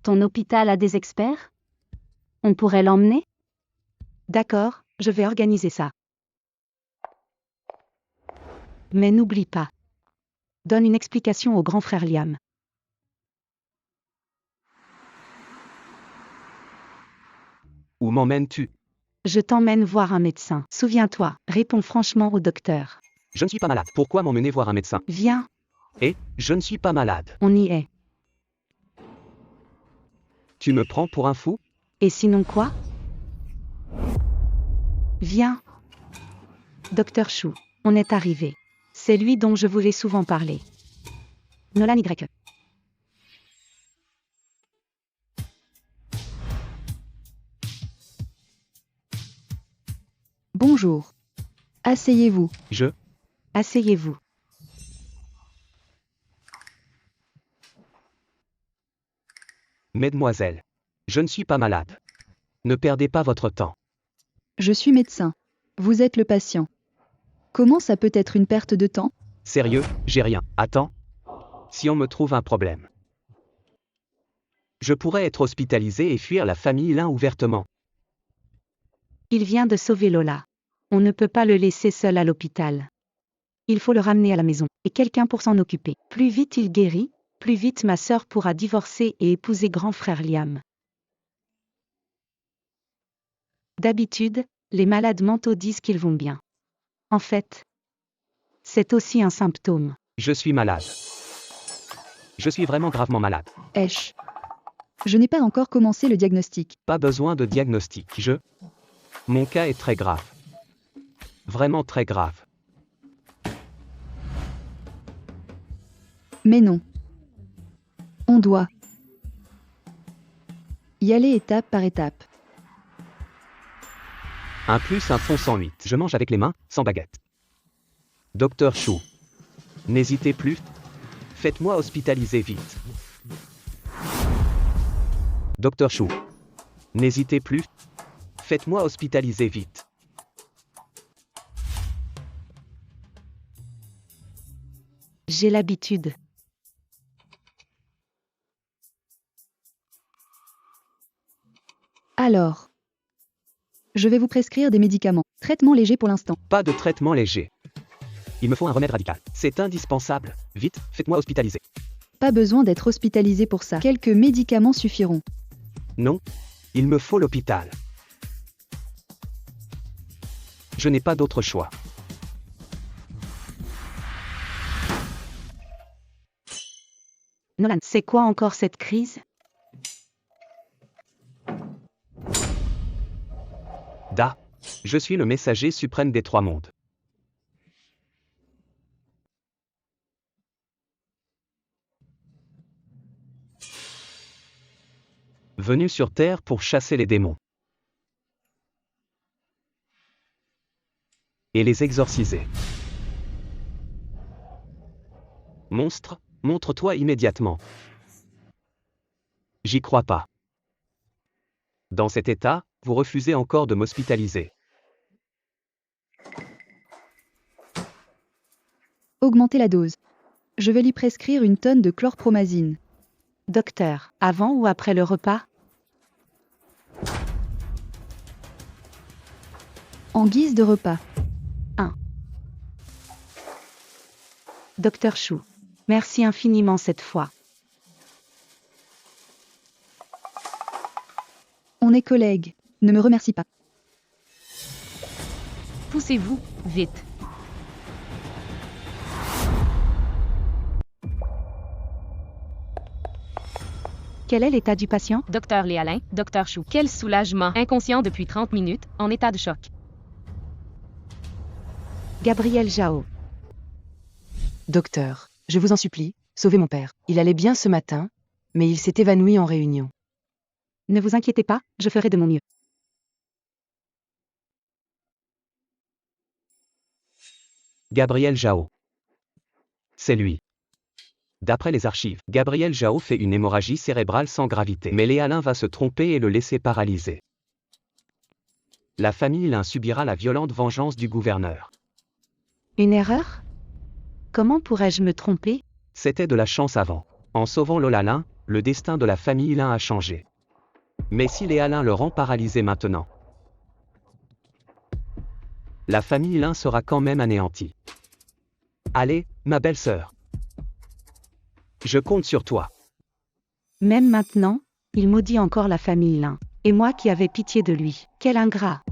Ton hôpital a des experts? On pourrait l'emmener? D'accord, je vais organiser ça. Mais n'oublie pas. Donne une explication au grand frère Liam. Où m'emmènes-tu? Je t'emmène voir un médecin. Souviens-toi, réponds franchement au docteur. Je ne suis pas malade. Pourquoi m'emmener voir un médecin? Viens, Et, je ne suis pas malade. on y est. Tu me prends pour un fou? Et sinon quoi? Viens. Docteur Chou, on est arrivé. C'est lui dont je voulais souvent parler. Nolan Y. Bonjour. Asseyez-vous. Asseyez-vous. Mesdemoiselles. Je ne suis pas malade. Ne perdez pas votre temps. Je suis médecin. Vous êtes le patient. Comment ça peut être une perte de temps? Sérieux, j'ai rien. Attends. Si on me trouve un problème. Je pourrais être hospitalisé et fuir la famille l'un ouvertement. Il vient de sauver Lola. On ne peut pas le laisser seul à l'hôpital. Il faut le ramener à la maison, et quelqu'un pour s'en occuper. Plus vite il guérit, plus vite ma sœur pourra divorcer et épouser grand frère Liam. D'habitude, les malades mentaux disent qu'ils vont bien. En fait, c'est aussi un symptôme. Je suis malade. Je suis vraiment gravement malade. Esh. Je n'ai pas encore commencé le diagnostic. Pas besoin de diagnostic. Mon cas est très grave. Vraiment très grave. Mais non. On doit y aller étape par étape. Un plus un fond 108. Je mange avec les mains, sans baguette. Docteur Chou. N'hésitez plus. Faites-moi hospitaliser vite. Docteur Chou. N'hésitez plus. Faites-moi hospitaliser vite. J'ai l'habitude. Alors, je vais vous prescrire des médicaments. Traitement léger pour l'instant. Pas de traitement léger. Il me faut un remède radical. C'est indispensable. Vite, faites-moi hospitaliser. Pas besoin d'être hospitalisé pour ça. Quelques médicaments suffiront. Non, il me faut l'hôpital. Je n'ai pas d'autre choix. Nolan, c'est quoi encore cette crise? Da. Je suis le messager suprême des trois mondes. Venu sur Terre pour chasser les démons. Et les exorciser. Monstre, montre-toi immédiatement. J'y crois pas. Dans cet état, vous refusez encore de m'hospitaliser. Augmentez la dose. Je vais lui prescrire une tonne de chlorpromazine. Docteur, avant ou après le repas? En guise de repas. Docteur Chou, merci infiniment cette fois. On est collègues. Ne me remercie pas. Poussez-vous, vite. Quel est l'état du patient? Docteur Léalin, Docteur Chou. Quel soulagement. Inconscient depuis 30 minutes, en état de choc. Gabriel Jao. Docteur, je vous en supplie, sauvez mon père. Il allait bien ce matin, mais il s'est évanoui en réunion. Ne vous inquiétez pas, je ferai de mon mieux. Gabriel Jao. C'est lui. D'après les archives, Gabriel Jao fait une hémorragie cérébrale sans gravité. Mais Léalin va se tromper et le laisser paralysé. La famille Lin subira la violente vengeance du gouverneur. Une erreur? Comment pourrais-je me tromper? C'était de la chance avant. En sauvant Lola Lin, le destin de la famille Lin a changé. Mais si Léalin le rend paralysé maintenant, la famille Lin sera quand même anéantie. Allez, ma belle-sœur. Je compte sur toi. Même maintenant, il maudit encore la famille Lin. Et moi qui avais pitié de lui. Quel ingrat!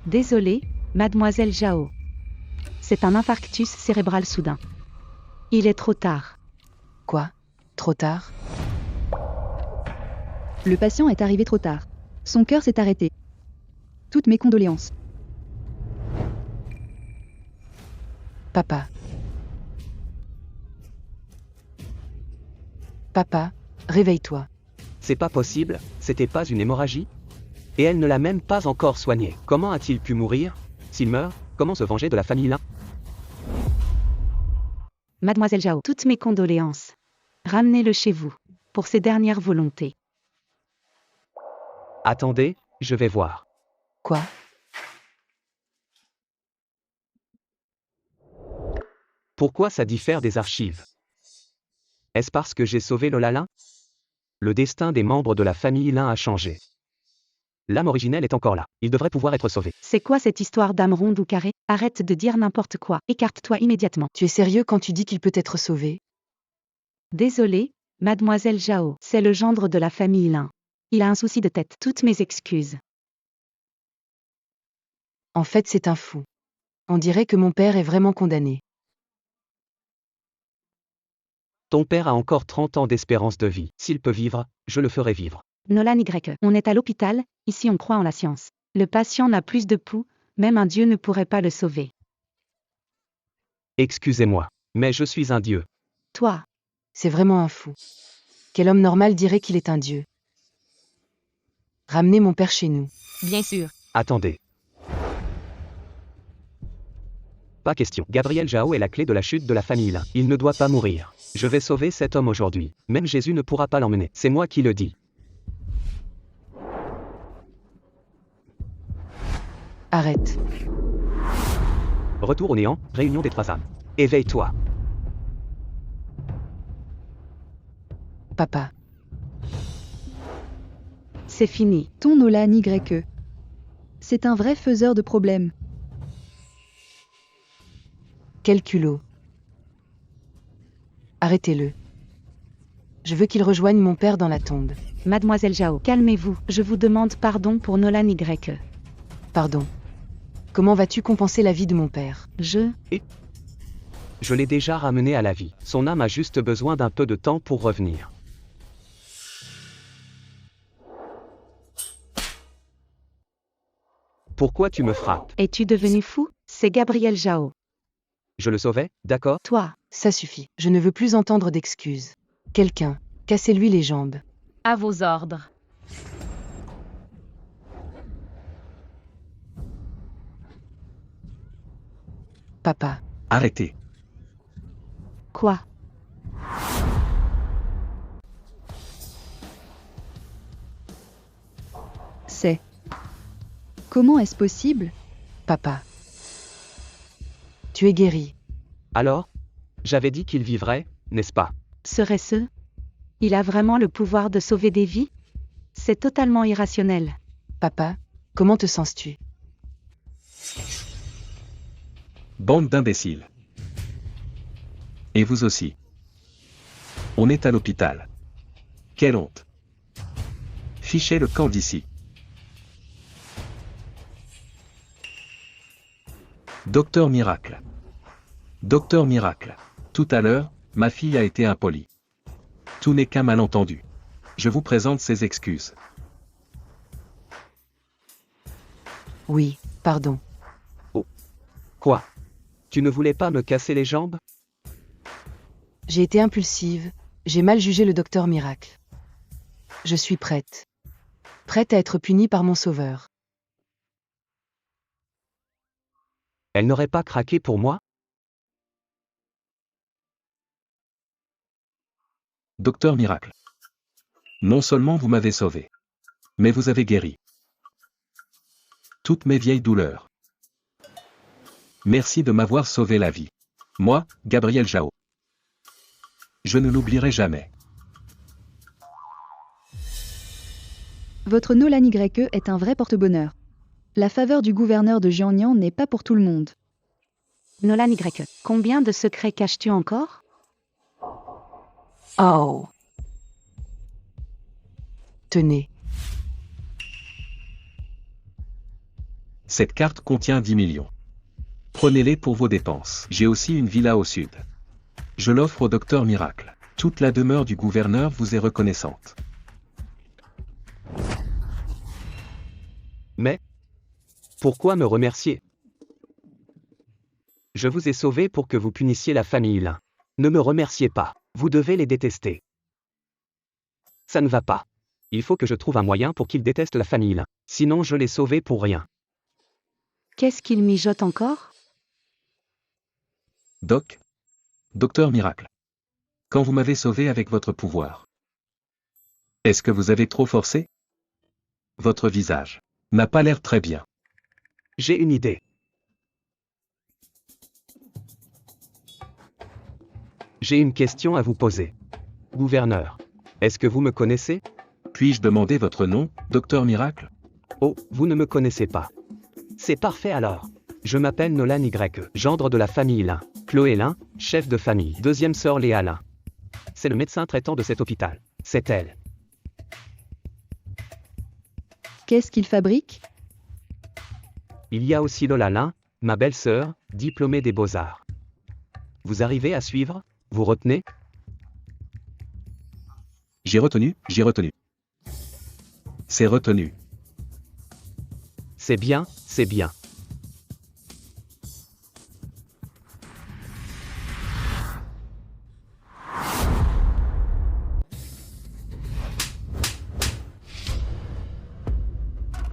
Désolé, mademoiselle Jao. C'est un infarctus cérébral soudain. Il est trop tard. Quoi? Trop tard? Le patient est arrivé trop tard. Son cœur s'est arrêté. Toutes mes condoléances. Papa. Papa, réveille-toi. C'est pas possible, c'était pas une hémorragie? Et elle ne l'a même pas encore soigné. Comment a-t-il pu mourir? S'il meurt, comment se venger de la famille Lin? Mademoiselle Jao, toutes mes condoléances. Ramenez-le chez vous, pour ses dernières volontés. Attendez, je vais voir. Quoi? Pourquoi ça diffère des archives? Est-ce parce que j'ai sauvé Lola Lin? Le destin des membres de la famille Lin a changé. L'âme originelle est encore là. Il devrait pouvoir être sauvé. C'est quoi cette histoire d'âme ronde ou carrée? Arrête de dire n'importe quoi. Écarte-toi immédiatement. Tu es sérieux quand tu dis qu'il peut être sauvé? Désolé, mademoiselle Jao. C'est le gendre de la famille Lin. Il a un souci de tête. Toutes mes excuses. En fait, c'est un fou. On dirait que mon père est vraiment condamné. Ton père a encore 30 ans d'espérance de vie. S'il peut vivre, je le ferai vivre. Nolan Y. On est à l'hôpital, ici on croit en la science. Le patient n'a plus de pouls, même un dieu ne pourrait pas le sauver. Excusez-moi, mais je suis un dieu. Toi, C'est vraiment un fou. Quel homme normal dirait qu'il est un dieu? Ramenez mon père chez nous. Bien sûr. Attendez. Pas question. Gabriel Jao est la clé de la chute de la famille Lin. Il ne doit pas mourir. Je vais sauver cet homme aujourd'hui. Même Jésus ne pourra pas l'emmener. C'est moi qui le dis. Arrête. Retour au néant, réunion des trois âmes. Éveille-toi. Papa. c'est fini. Ton Nolan Y. C'est un vrai faiseur de problèmes. Quel culot. Arrêtez-le. Je veux qu'il rejoigne mon père dans la tombe. Mademoiselle Jao, calmez-vous. Je vous demande pardon pour Nolan Y. Pardon. Comment vas-tu compenser la vie de mon père? Je l'ai déjà ramené à la vie. Son âme a juste besoin d'un peu de temps pour revenir. Pourquoi tu me frappes? Es-tu devenu fou? C'est Gabriel Jao. Je le sauvais, d'accord? Toi, Ça suffit. Je ne veux plus entendre d'excuses. Quelqu'un, cassez-lui les jambes. À vos ordres. Papa. Arrêtez. quoi? C'est. Comment est-ce possible? Papa. Tu es guéri. Alors? J'avais dit qu'il vivrait, n'est-ce pas? Serait-ce? Il a vraiment le pouvoir de sauver des vies? C'est totalement irrationnel. Papa, comment te sens-tu? Bande d'imbéciles. Et vous aussi. On est à l'hôpital. Quelle honte. Fichez le camp d'ici. Docteur Miracle. Docteur Miracle. Tout à l'heure, ma fille a été impolie. Tout n'est qu'un malentendu. Je vous présente ses excuses. Oui, pardon. Quoi? Tu ne voulais pas me casser les jambes? J'ai été impulsive, j'ai mal jugé le docteur Miracle. Je suis prête. Prête à être punie par mon sauveur. Elle n'aurait pas craqué pour moi? Docteur Miracle. Non seulement vous m'avez sauvé, mais vous avez guéri toutes mes vieilles douleurs. Merci de m'avoir sauvé la vie. Moi, Gabriel Jao. Je ne l'oublierai jamais. Votre Nolan YE est un vrai porte-bonheur. La faveur du gouverneur de Jiangnan n'est pas pour tout le monde. Nolan Y, combien de secrets caches-tu encore? Oh. Tenez. Cette carte contient 10 millions. Prenez-les pour vos dépenses. J'ai aussi une villa au sud. Je l'offre au docteur Miracle. Toute la demeure du gouverneur vous est reconnaissante. Mais pourquoi me remercier? Je vous ai sauvé pour que vous punissiez la famille Lin. Ne me remerciez pas, vous devez les détester. Ça ne va pas. Il faut que je trouve un moyen pour qu'ils détestent la famille Lin. Sinon je les sauvais pour rien. Qu'est-ce qu'il mijote encore? Doc. Docteur Miracle. Quand vous m'avez sauvé avec votre pouvoir. Est-ce que vous avez trop forcé? Votre visage n'a pas l'air très bien. J'ai une idée. J'ai une question à vous poser. Gouverneur, est-ce que vous me connaissez? Puis-je demander votre nom, docteur Miracle? Oh, vous ne me connaissez pas. C'est parfait alors. Je m'appelle Nolan Y, gendre de la famille Lin. Chloé Lin, chef de famille. Deuxième sœur Léa Lin. C'est le médecin traitant de cet hôpital. C'est elle. Qu'est-ce qu'il fabrique? Il y a aussi Lola Lin, ma belle-sœur, diplômée des Beaux-Arts. Vous arrivez à suivre? Vous retenez? J'ai retenu. C'est retenu. C'est bien, c'est bien.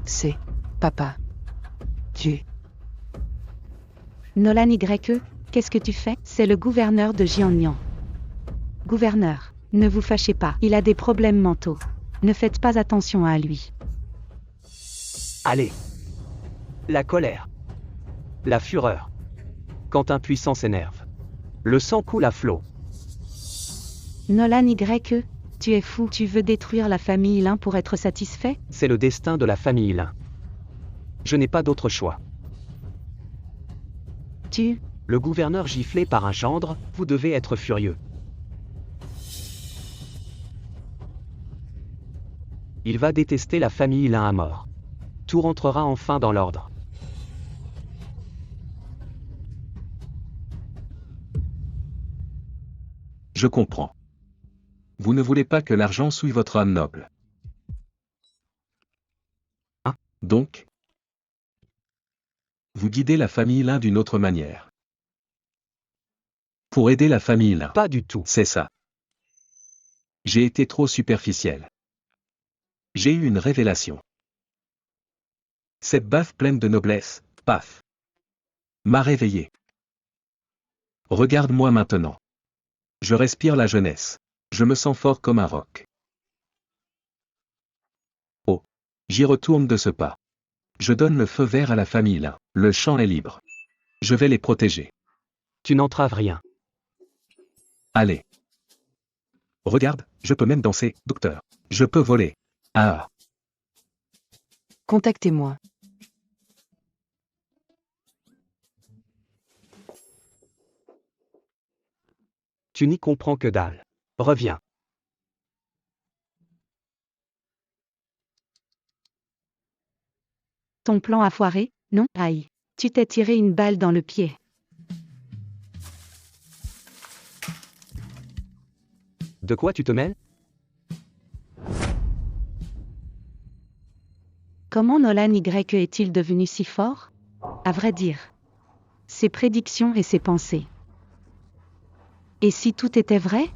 C'est papa. Dieu. Nolan Y, qu'est-ce que tu fais? C'est le gouverneur de Jiangnan. Gouverneur, ne vous fâchez pas, il a des problèmes mentaux. Ne faites pas attention à lui. Allez. La colère. La fureur. Quand un puissant s'énerve. Le sang coule à flot. Nolan Y, tu es fou, tu veux détruire la famille Lin pour être satisfait? C'est le destin de la famille Lin. Je n'ai pas d'autre choix. Le gouverneur giflé par un gendre, vous devez être furieux. Il va détester la famille Lin à mort. Tout rentrera enfin dans l'ordre. Je comprends. Vous ne voulez pas que l'argent souille votre âme noble. Hein? Donc, vous guidez la famille Lin d'une autre manière. Pour aider la famille Lin. Pas du tout. C'est ça. J'ai été trop superficiel. J'ai eu une révélation. Cette baffe pleine de noblesse, paf, m'a réveillé. Regarde-moi maintenant. Je respire la jeunesse. Je me sens fort comme un roc. Oh, j'y retourne de ce pas. Je donne le feu vert à la famille Lin. Le champ est libre. Je vais les protéger. Tu n'entraves rien. Allez. Regarde, je peux même danser, docteur. Je peux voler. Ah. Contactez-moi. Tu n'y comprends que dalle. Reviens. Ton plan a foiré, non? Aïe. Tu t'es tiré une balle dans le pied. De quoi tu te mêles? Comment Nolan Y est-il devenu si fort? À vrai dire. Ses prédictions et ses pensées. Et si tout était vrai?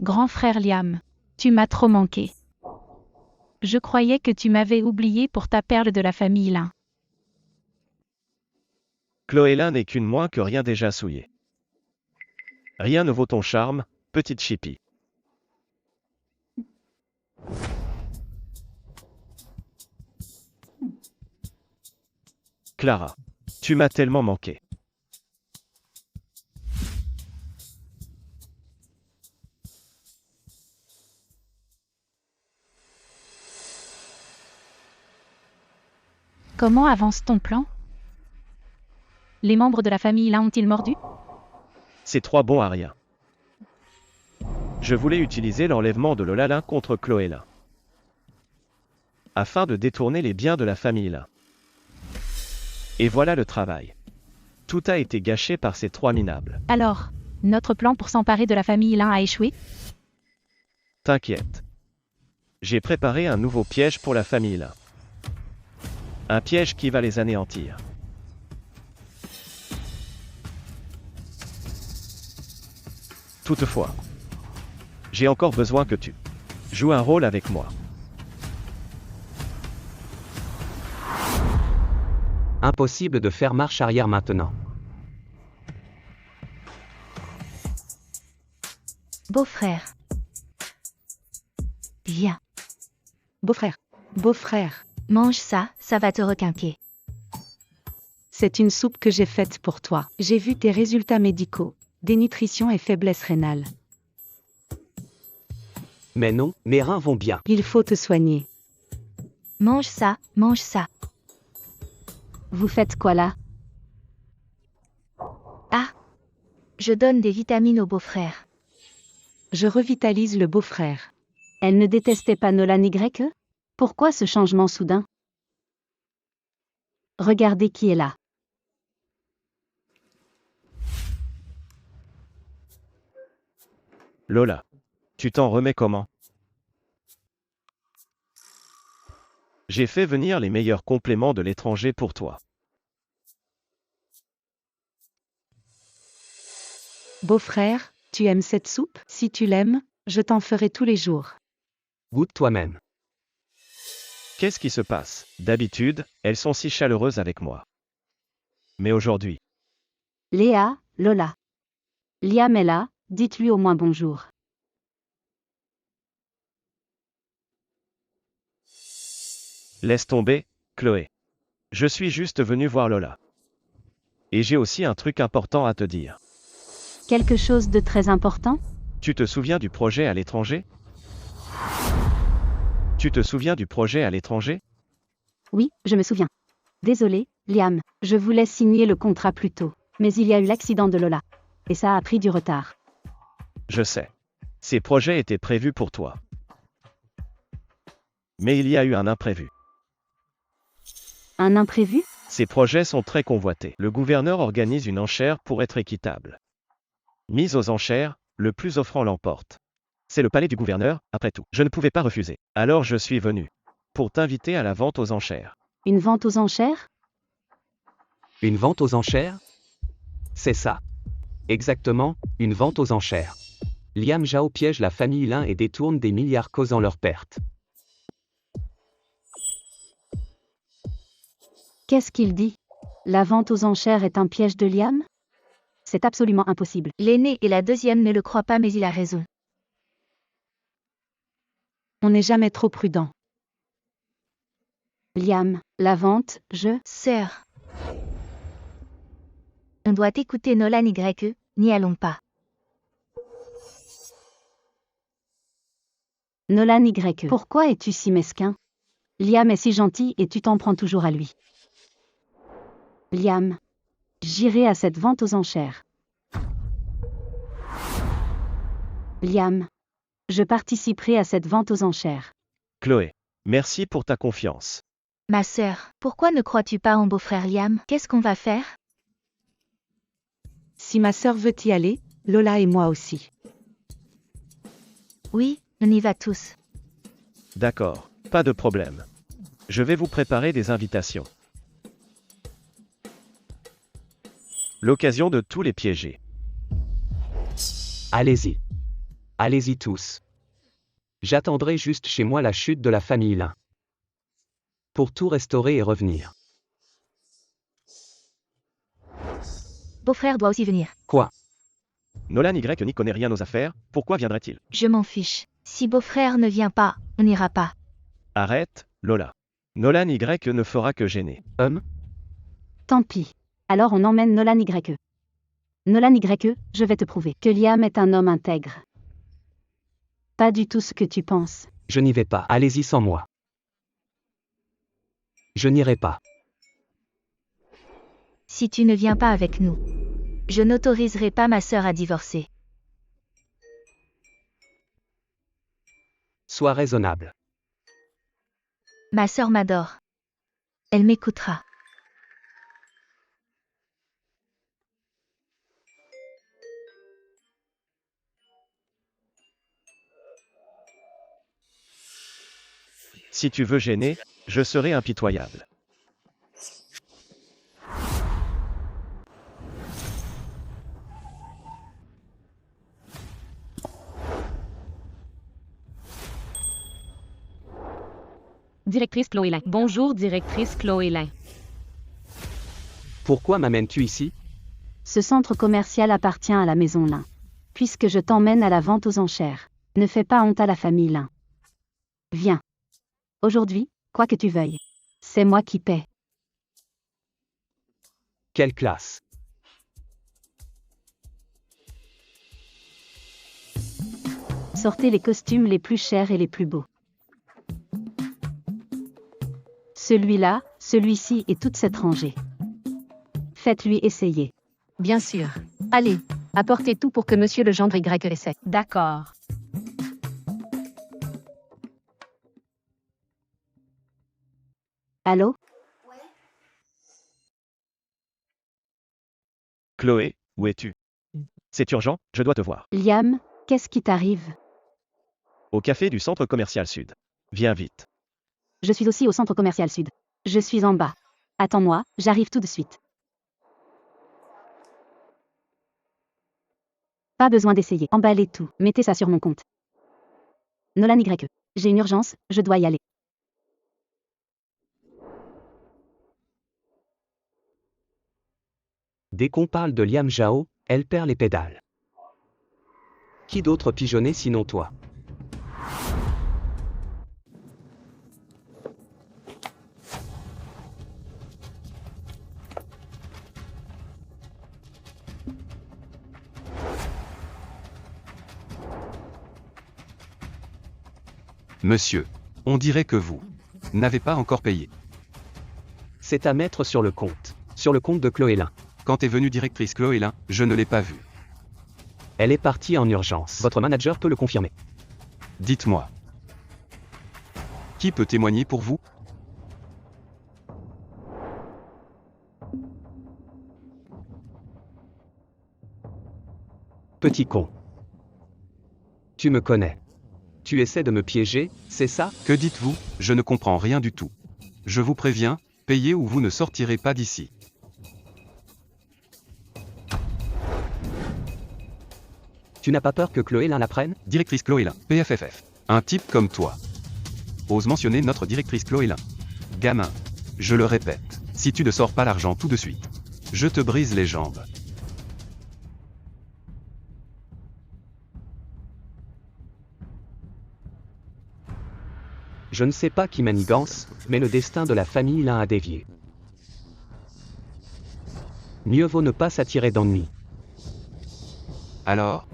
Grand frère Liam, tu m'as trop manqué. Je croyais que tu m'avais oublié pour ta perle de la famille Lin. Chloé n'est qu'une moins que rien déjà souillé. Rien ne vaut ton charme, petite chipie. Clara, tu m'as tellement manqué. Comment avance ton plan? Les membres de la famille Lin ont-ils mordu? C'est trois bons à rien. Je voulais utiliser l'enlèvement de Lola Lin contre Chloé Lin, afin de détourner les biens de la famille Lin. Et voilà le travail. Tout a été gâché par ces trois minables. Alors, notre plan pour s'emparer de la famille Lin a échoué? T'inquiète. J'ai préparé un nouveau piège pour la famille Lin. Un piège qui va les anéantir. Toutefois, j'ai encore besoin que tu joues un rôle avec moi. Impossible de faire marche arrière maintenant. Beau-frère. Viens, Beau-frère. Beau-frère. mange ça, ça va te requinquer. C'est une soupe que j'ai faite pour toi. J'ai vu tes résultats médicaux. Dénutrition et faiblesse rénale. Mais non, mes reins vont bien. Il faut te soigner. Mange ça, mange ça. Vous faites quoi là? Ah! Je donne des vitamines au beau-frère. Je revitalise le beau-frère. Elle ne détestait pas Nolan Y? Pourquoi ce changement soudain? Regardez qui est là. Lola, tu t'en remets comment? J'ai fait venir les meilleurs compléments de l'étranger pour toi. Beau-frère, tu aimes cette soupe? Si tu l'aimes, je t'en ferai tous les jours. Goûte toi-même. Qu'est-ce qui se passe? D'habitude, elles sont si chaleureuses avec moi. Mais aujourd'hui, Léa, Lola. Liam est là, dites-lui au moins bonjour. laisse tomber, Chloé. Je suis juste venu voir Lola. Et j'ai aussi un truc important à te dire. Quelque chose de très important? Tu te souviens du projet à l'étranger? Tu te souviens du projet à l'étranger? Oui, je me souviens. Désolé, Liam, je voulais signer le contrat plus tôt, mais il y a eu l'accident de Lola. Et ça a pris du retard. Je sais. Ces projets étaient prévus pour toi. Mais il y a eu un imprévu. Un imprévu? Ces projets sont très convoités. Le gouverneur organise une enchère pour être équitable. Mise aux enchères, le plus offrant l'emporte. C'est le palais du gouverneur, après tout. Je ne pouvais pas refuser. Alors je suis venu. Pour t'inviter à la vente aux enchères. Une vente aux enchères? Une vente aux enchères? C'est ça. Exactement, une vente aux enchères. Liam Zhao piège la famille Lin et détourne des milliards causant leur perte. Qu'est-ce qu'il dit? La vente aux enchères est un piège de Liam? C'est absolument impossible. L'aîné et la deuxième ne le croient pas mais il a raison. On n'est jamais trop prudent. Liam, la vente, Sœur. On doit écouter Nolan Y, n'y allons pas. Nolan Y. Pourquoi es-tu si mesquin? Liam est si gentil et tu t'en prends toujours à lui. Liam. J'irai à cette vente aux enchères. Liam. Je participerai à cette vente aux enchères. Chloé. Merci pour ta confiance. Ma sœur, pourquoi ne crois-tu pas en beau-frère Liam? Qu'est-ce qu'on va faire? Si ma sœur veut y aller, Lola et moi aussi. Oui, on y va tous. D'accord, pas de problème. Je vais vous préparer des invitations. L'occasion de tous les piéger. Allez-y. Allez-y tous. J'attendrai juste chez moi la chute de la famille Lin. Pour tout restaurer et revenir. Beau-frère doit aussi venir. Quoi? Nolan Y n'y connaît rien aux affaires, pourquoi viendrait-il? Je m'en fiche. Si beau-frère ne vient pas, on n'ira pas. Arrête, Lola. Nolan Y ne fera que gêner. Tant pis. Alors on emmène Nolan Y. Nolan Y, je vais te prouver que Liam est un homme intègre. Pas du tout ce que tu penses. Je n'y vais pas. Allez-y sans moi. Je n'irai pas. Si tu ne viens pas avec nous, je n'autoriserai pas ma sœur à divorcer. Sois raisonnable. Ma sœur m'adore. Elle m'écoutera. Si tu veux gêner, je serai impitoyable. Directrice Chloé Lin. Bonjour, directrice Chloé Lin. Pourquoi m'amènes-tu ici? Ce centre commercial appartient à la maison Lin. Puisque je t'emmène à la vente aux enchères. Ne fais pas honte à la famille Lin. Viens. Aujourd'hui, quoi que tu veuilles. C'est moi qui paie. Quelle classe! Sortez les costumes les plus chers et les plus beaux. Celui-là, celui-ci et toute cette rangée. Faites-lui essayer. Bien sûr. Allez, apportez tout pour que monsieur le gendre Y essaie. D'accord. Allô? Chloé, où es-tu? C'est urgent, je dois te voir. Liam, qu'est-ce qui t'arrive? Au café du centre commercial sud. Viens vite. Je suis aussi au centre commercial sud. Je suis en bas. Attends-moi, j'arrive tout de suite. Pas besoin d'essayer. Emballez tout. Mettez ça sur mon compte. Nolan Y. J'ai une urgence, je dois y aller. Dès qu'on parle de Liam Zhao, elle perd les pédales. Qui d'autre pigeonner sinon toi? Monsieur, on dirait que vous n'avez pas encore payé. C'est à mettre sur le compte. Sur le compte de Chloé Lin. Quand est venue directrice Chloé Lin, je ne l'ai pas vue. Elle est partie en urgence. Votre manager peut le confirmer. Dites-moi. Qui peut témoigner pour vous? Petit con. Tu me connais. Tu essaies de me piéger, c'est ça? Que dites-vous? Je ne comprends rien du tout. Je vous préviens, payez ou vous ne sortirez pas d'ici. Tu n'as pas peur que Chloé Lin l'apprenne? Directrice Chloé Lin, PFFF. Un type comme toi ose mentionner notre directrice Chloé Lin. Gamin, je le répète, si tu ne sors pas l'argent tout de suite, je te brise les jambes. Je ne sais pas qui manigance, mais le destin de la famille Lin a dévié. Mieux vaut ne pas s'attirer d'ennui. Alors?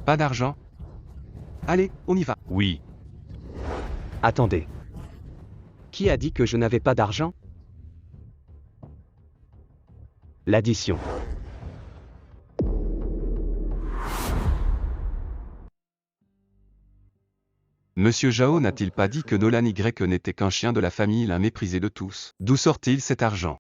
Pas d'argent? Allez, on y va. Oui, Attendez. Qui a dit que je n'avais pas d'argent? L'addition. Monsieur Zhao n'a-t-il pas dit que Nolan Y n'était qu'un chien de la famille l'un méprisé de tous? D'où sort-il cet argent?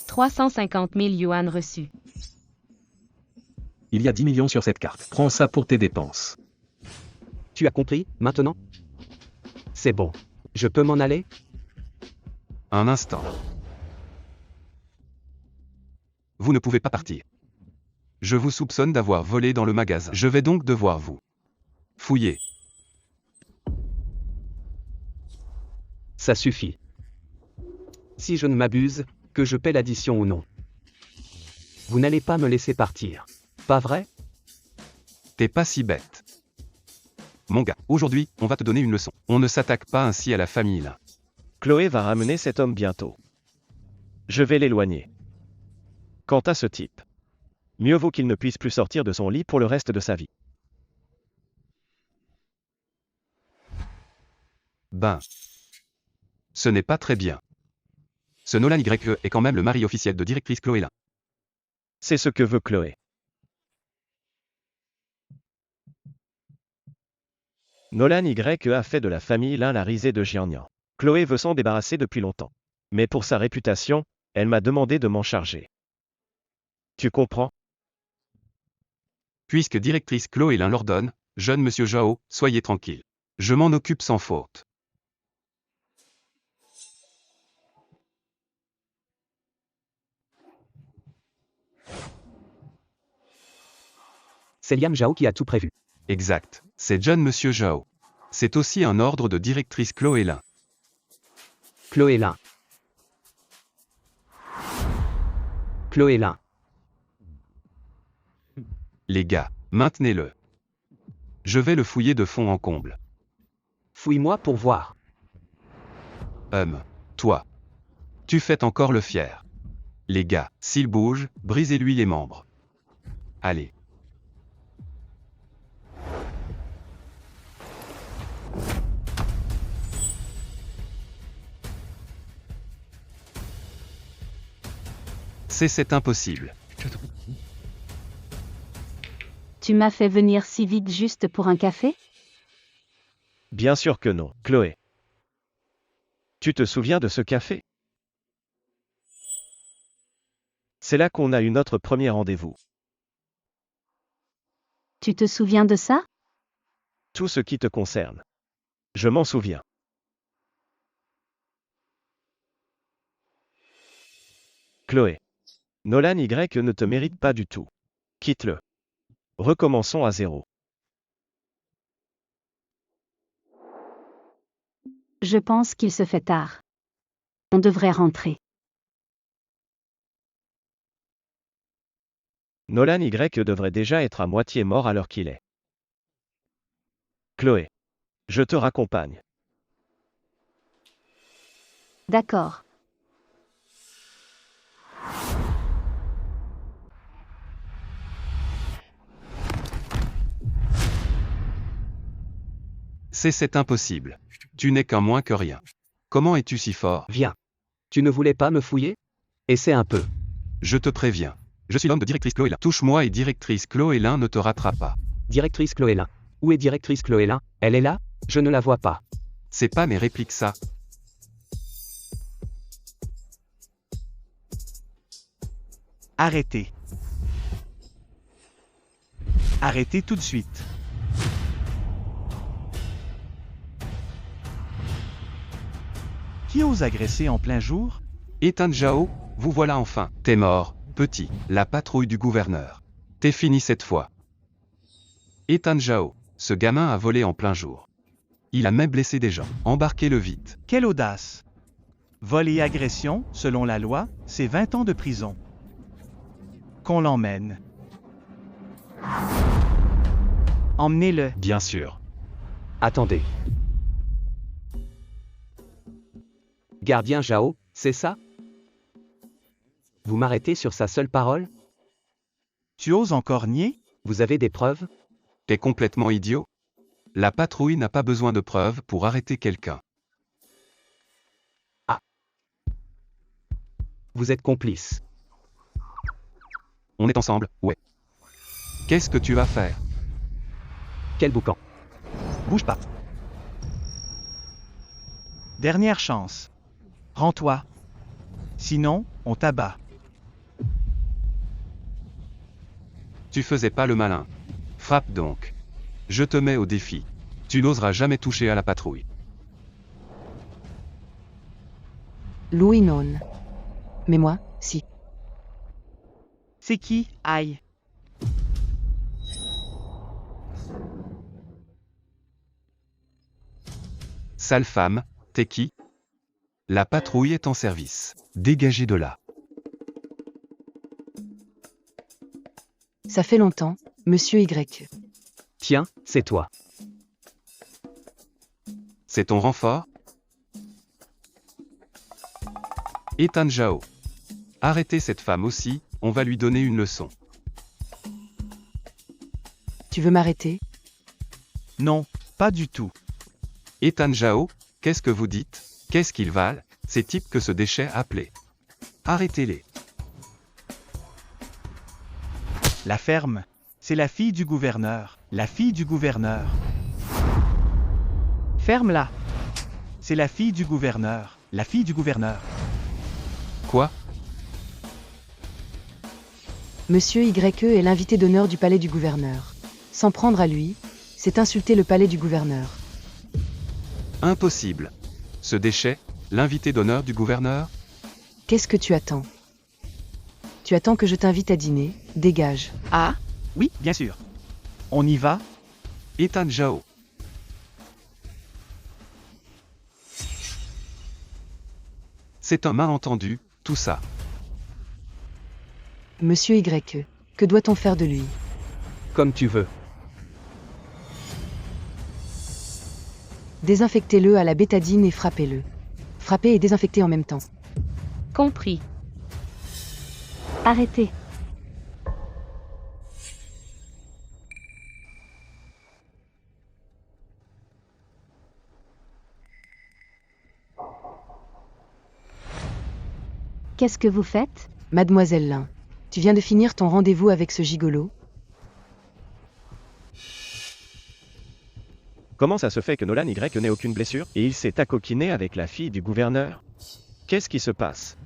« 350 000 yuan reçus. Il y a 10 millions sur cette carte. Prends ça pour tes dépenses. Tu as compris, maintenant? C'est bon. Je peux m'en aller? Un instant. Vous ne pouvez pas partir. Je vous soupçonne d'avoir volé dans le magasin. Je vais donc devoir vous fouiller. Ça suffit. Si je ne m'abuse, que je paie l'addition ou non. Vous n'allez pas me laisser partir. Pas vrai? T'es pas si bête. Mon gars, aujourd'hui, on va te donner une leçon. On ne s'attaque pas ainsi à la famille là. Chloé va ramener cet homme bientôt. Je vais l'éloigner. Quant à ce type, mieux vaut qu'il ne puisse plus sortir de son lit pour le reste de sa vie. Ben. Ce n'est pas très bien. Ce Nolan Y est quand même le mari officiel de directrice Chloé Lin. C'est ce que veut Chloé. Nolan Y a fait de la famille Lin la risée de Jiangnan. Chloé veut s'en débarrasser depuis longtemps. Mais pour sa réputation, elle m'a demandé de m'en charger. Tu comprends? Puisque directrice Chloé Lin l'ordonne, jeune monsieur Zhao, soyez tranquille. Je m'en occupe sans faute. C'est Liam Zhao qui a tout prévu. Exact, c'est jeune monsieur Zhao. C'est aussi un ordre de directrice Chloé Lin. Chloé Lin. Chloé Lin. Les gars, maintenez-le. Je vais le fouiller de fond en comble. Fouille-moi pour voir. Toi. Tu fais encore le fier. Les gars, s'il bouge, brisez-lui les membres. Allez. C'est impossible. Tu m'as fait venir si vite juste pour un café? Bien sûr que non, Chloé. Tu te souviens de ce café? C'est là qu'on a eu notre premier rendez-vous. Tu te souviens de ça? Tout ce qui te concerne. Je m'en souviens. Chloé. Nolan Y ne te mérite pas du tout. Quitte-le. Recommençons à zéro. Je pense qu'il se fait tard. On devrait rentrer. Nolan Y devrait déjà être à moitié mort à l'heure qu'il est. Chloé. Je te raccompagne. D'accord. C'est impossible. Tu n'es qu'un moins que rien. Comment es-tu si fort? Viens. Tu ne voulais pas me fouiller? Essaie un peu. Je te préviens. Je suis l'homme de directrice Chloé Lin. Touche-moi et directrice Chloé Lin ne te ratera pas. Directrice Chloé Lin. Où est directrice Chloé Lin? Elle est là? Je ne la vois pas. C'est pas mes répliques ça. Arrêtez. Arrêtez tout de suite. Qui ose agresser en plein jour? Ethan Zhao, vous voilà enfin. T'es mort, petit. La patrouille du gouverneur. T'es fini cette fois. Ethan Zhao, ce gamin a volé en plein jour. Il a même blessé des gens. Embarquez-le vite. Quelle audace! Vol et agression, selon la loi, c'est 20 ans de prison. Qu'on l'emmène. Emmenez-le. Bien sûr. Attendez. Gardien Zhao, c'est ça? Vous m'arrêtez sur sa seule parole? Tu oses encore nier? Vous avez des preuves? T'es complètement idiot? La patrouille n'a pas besoin de preuves pour arrêter quelqu'un. Vous êtes complice. On est ensemble, ouais. Qu'est-ce que tu vas faire? Quel boucan? Bouge pas. Dernière chance. Rends-toi. Sinon, on t'abat. Tu faisais pas le malin. Frappe donc. Je te mets au défi. Tu n'oseras jamais toucher à la patrouille. Louis non. Mais moi, si. C'est qui? Aïe. Sale femme, t'es qui? La patrouille est en service. Dégagez de là. Ça fait longtemps, monsieur Y. Tiens, c'est toi. C'est ton renfort? Ethan Zhao. Arrêtez cette femme aussi, on va lui donner une leçon. Tu veux m'arrêter? Non, pas du tout. Ethan Zhao, qu'est-ce que vous dites? Qu'est-ce qu'ils valent, ces types que ce déchet a appelés? Arrêtez-les. La ferme, c'est la fille du gouverneur. La fille du gouverneur. Ferme-la. C'est la fille du gouverneur. La fille du gouverneur. Quoi? Monsieur YE est l'invité d'honneur du palais du gouverneur. S'en prendre à lui, c'est insulter le palais du gouverneur. Impossible. Ce déchet, l'invité d'honneur du gouverneur? Qu'est-ce que tu attends? Tu attends que je t'invite à dîner? Dégage. Ah? Oui, bien sûr. On y va? Ethan Zhao. C'est un malentendu, tout ça. Monsieur YE, que doit-on faire de lui? Comme tu veux. Désinfectez-le à la bétadine et frappez-le. Frappez et désinfectez en même temps. Compris. Arrêtez. Qu'est-ce que vous faites? Mademoiselle Lin, tu viens de finir ton rendez-vous avec ce gigolo? Comment ça se fait que Nolan Y n'ait aucune blessure et il s'est accoquiné avec la fille du gouverneur? Qu'est-ce qui se passe?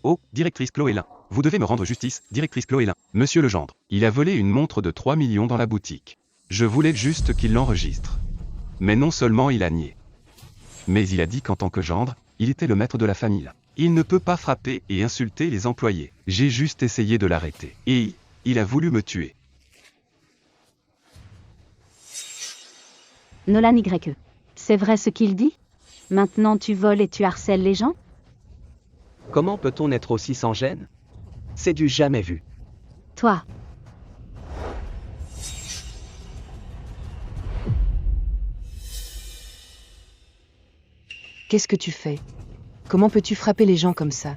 Oh, directrice Chloé Lin. Vous devez me rendre justice, directrice Chloé Lin. Monsieur le gendre, il a volé une montre de 3 millions dans la boutique. Je voulais juste qu'il l'enregistre. Mais non seulement il a nié. Mais il a dit qu'en tant que gendre, il était le maître de la famille. Il ne peut pas frapper et insulter les employés. J'ai juste essayé de l'arrêter. Et il a voulu me tuer. Nolan YE. C'est vrai ce qu'il dit? Maintenant tu voles et tu harcèles les gens? Comment peut-on être aussi sans gêne? C'est du jamais vu. Toi. Qu'est-ce que tu fais? Comment peux-tu frapper les gens comme ça?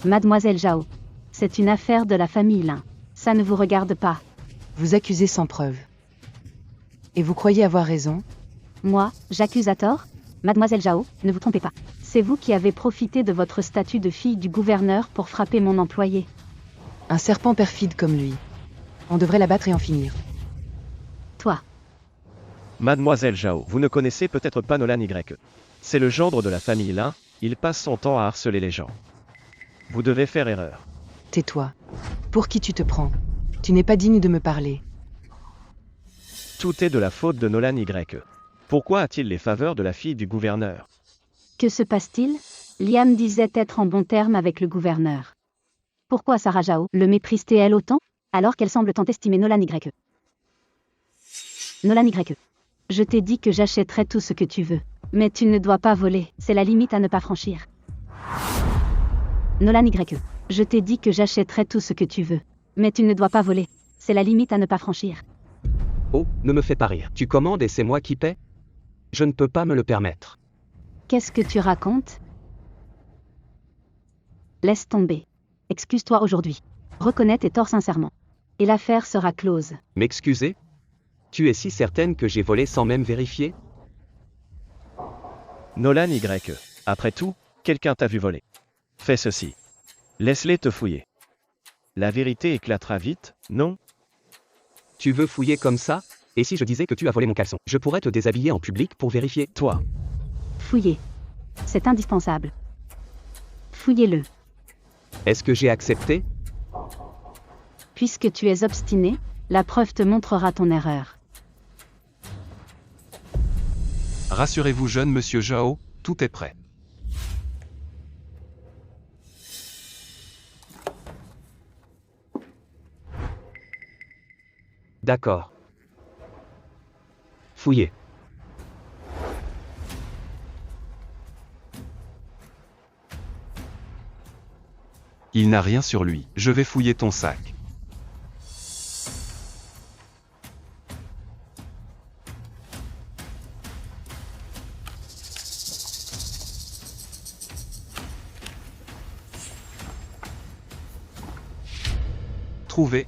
Mademoiselle Zhao. C'est une affaire de la famille Lin. Ça ne vous regarde pas. Vous accusez sans preuve. Et vous croyez avoir raison? Moi, j'accuse à tort? Mademoiselle Zhao, ne vous trompez pas. C'est vous qui avez profité de votre statut de fille du gouverneur pour frapper mon employé. Un serpent perfide comme lui. On devrait l'abattre et en finir. Toi. Mademoiselle Zhao, vous ne connaissez peut-être pas Nolan Y. C'est le gendre de la famille Lin, il passe son temps à harceler les gens. Vous devez faire erreur. Tais-toi. Pour qui tu te prends? Tu n'es pas digne de me parler. Tout est de la faute de Nolan Y. Pourquoi a-t-il les faveurs de la fille du gouverneur? Que se passe-t-il? Liam disait être en bon terme avec le gouverneur. Pourquoi Sarah Zhao le méprise-t-elle elle autant, alors qu'elle semble tant estimer Nolan Y? Nolan Y. Je t'ai dit que j'achèterais tout ce que tu veux. Mais tu ne dois pas voler, c'est la limite à ne pas franchir. Nolan Y. Je t'ai dit que j'achèterais tout ce que tu veux. Mais tu ne dois pas voler, c'est la limite à ne pas franchir. Oh, ne me fais pas rire. Tu commandes et c'est moi qui paie? Je ne peux pas me le permettre. Qu'est-ce que tu racontes? Laisse tomber. Excuse-toi aujourd'hui. Reconnais tes torts sincèrement. Et l'affaire sera close. M'excuser? Tu es si certaine que j'ai volé sans même vérifier? Nolan YE. Après tout, quelqu'un t'a vu voler. Fais ceci. Laisse-les te fouiller. La vérité éclatera vite, non? Tu veux fouiller comme ça? Et si je disais que tu as volé mon caleçon? Je pourrais te déshabiller en public pour vérifier. Toi. Fouillez. C'est indispensable. Fouillez-le. Est-ce que j'ai accepté? Puisque tu es obstiné, la preuve te montrera ton erreur. Rassurez-vous, jeune monsieur Zhao, tout est prêt. D'accord. Fouillez. Il n'a rien sur lui. Je vais fouiller ton sac. Trouvé.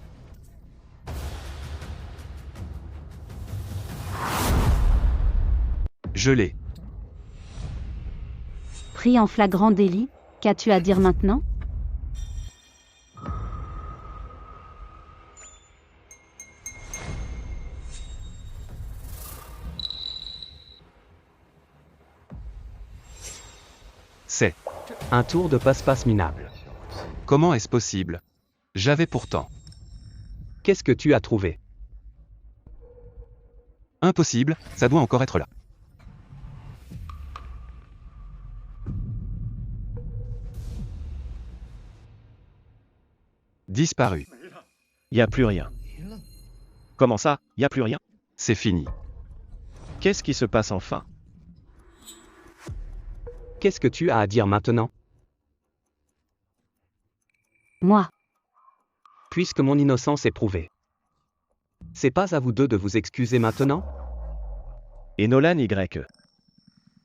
Je l'ai. Pris en flagrant délit, qu'as-tu à dire maintenant? C'est un tour de passe-passe minable. Comment est-ce possible? J'avais pourtant. Qu'est-ce que tu as trouvé? Impossible, ça doit encore être là. Disparu. Y a plus rien. Comment ça, y a plus rien? C'est fini. Qu'est-ce qui se passe enfin? Qu'est-ce que tu as à dire maintenant? Moi. Puisque mon innocence est prouvée. C'est pas à vous deux de vous excuser maintenant? Et Nolan YE.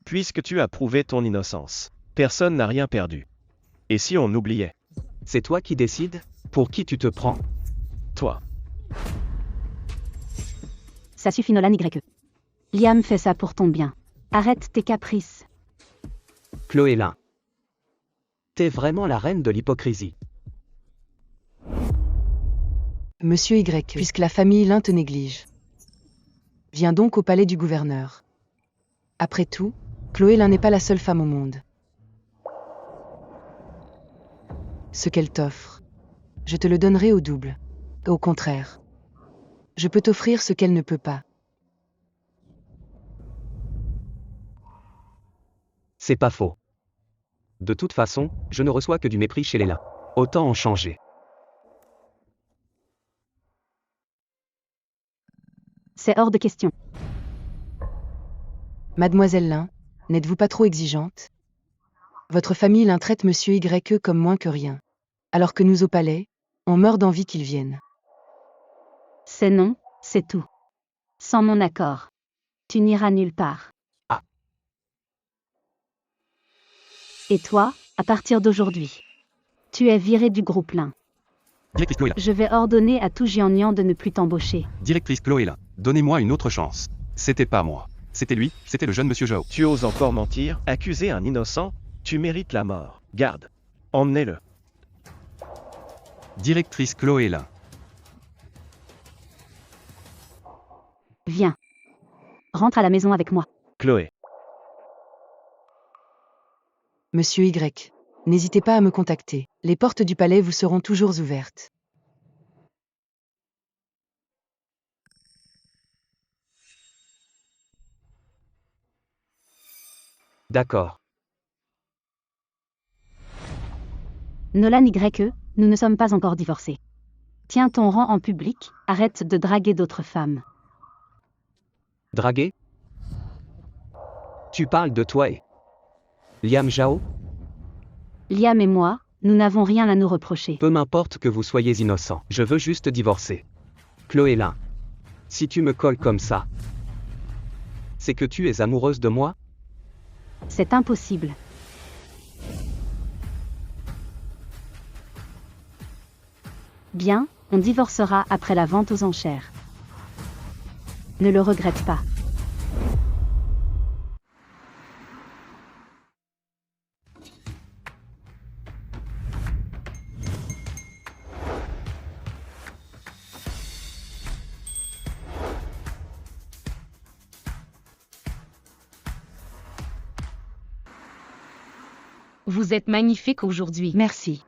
Puisque tu as prouvé ton innocence, personne n'a rien perdu. Et si on oubliait? C'est toi qui décides? Pour qui tu te prends? Toi. Ça suffit Nolan YE. Liam fait ça pour ton bien. Arrête tes caprices. Chloé Lin. T'es vraiment la reine de l'hypocrisie. Monsieur Y, puisque la famille Lin te néglige. Viens donc au palais du gouverneur. Après tout, Chloé Lin n'est pas la seule femme au monde. Ce qu'elle t'offre, je te le donnerai au double. Au contraire, je peux t'offrir ce qu'elle ne peut pas. C'est pas faux. De toute façon, je ne reçois que du mépris chez les Lin. Autant en changer. C'est hors de question. Mademoiselle Lin, n'êtes-vous pas trop exigeante? Votre famille Lin traite Monsieur YE comme moins que rien. Alors que nous au palais, on meurt d'envie qu'il vienne. C'est non, c'est tout. Sans mon accord. Tu n'iras nulle part. Ah. Et toi, à partir d'aujourd'hui, tu es viré du groupe Lin. Directrice Chloé Lin. Je vais ordonner à tout Jiangnan de ne plus t'embaucher. Directrice Chloé Lin. Donnez-moi une autre chance. C'était pas moi. C'était lui, c'était le jeune monsieur Zhao. Tu oses encore mentir, accuser un innocent? Tu mérites la mort. Garde. Emmenez-le. Directrice Chloé Lin. Viens. Rentre à la maison avec moi. Chloé. Monsieur Y, n'hésitez pas à me contacter. Les portes du palais vous seront toujours ouvertes. D'accord. Nolan YE, nous ne sommes pas encore divorcés. Tiens ton rang en public, arrête de draguer d'autres femmes. Draguer? Tu parles de toi et Liam Zhao? Liam et moi, nous n'avons rien à nous reprocher. Peu m'importe que vous soyez innocent, je veux juste divorcer. Chloé Lin. Si tu me colles comme ça, c'est que tu es amoureuse de moi? C'est impossible. Bien, on divorcera après la vente aux enchères. Ne le regrette pas. Vous êtes magnifique aujourd'hui. Merci.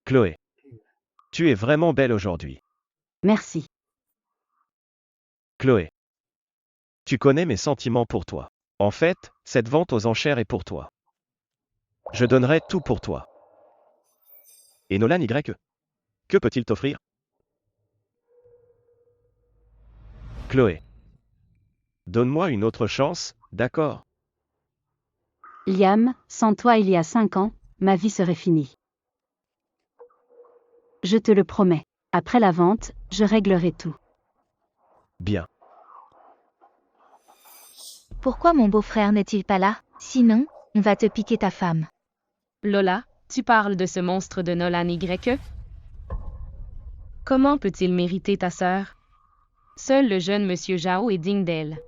Chloé. Tu es vraiment belle aujourd'hui. Merci. Chloé. Tu connais mes sentiments pour toi. En fait, cette vente aux enchères est pour toi. Je donnerai tout pour toi. Et Nolan Y. Que peut-il t'offrir? Chloé. Donne-moi une autre chance, d'accord? Liam, sans toi il y a 5 ans, ma vie serait finie. Je te le promets. Après la vente, je réglerai tout. Bien. Pourquoi mon beau-frère n'est-il pas là? Sinon, on va te piquer ta femme. Lola, tu parles de ce monstre de Nolan Y? Comment peut-il mériter ta sœur? Seul le jeune monsieur Zhao est digne d'elle.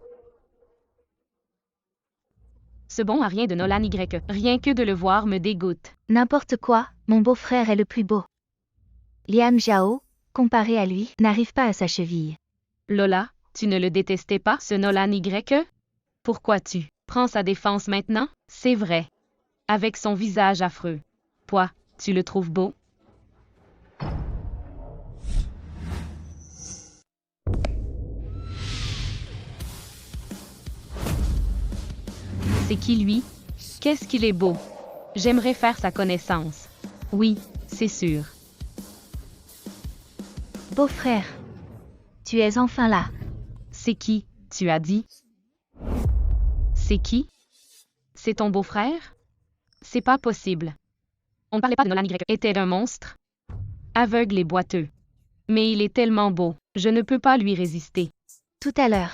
Ce bon à rien de Nolan Y, rien que de le voir me dégoûte. N'importe quoi, mon beau-frère est le plus beau. Liam Zhao, comparé à lui, n'arrive pas à sa cheville. Lola, tu ne le détestais pas, ce Nolan Y? Pourquoi tu prends sa défense maintenant? C'est vrai. Avec son visage affreux. Toi, tu le trouves beau? C'est qui lui? Qu'est-ce qu'il est beau? J'aimerais faire sa connaissance. Oui, c'est sûr. Beau-frère. Tu es enfin là. C'est qui, tu as dit? C'est qui? C'est ton beau-frère? C'est pas possible. On ne parlait pas de Nolan Y. Était un monstre? Aveugle et boiteux. Mais il est tellement beau, je ne peux pas lui résister. Tout à l'heure.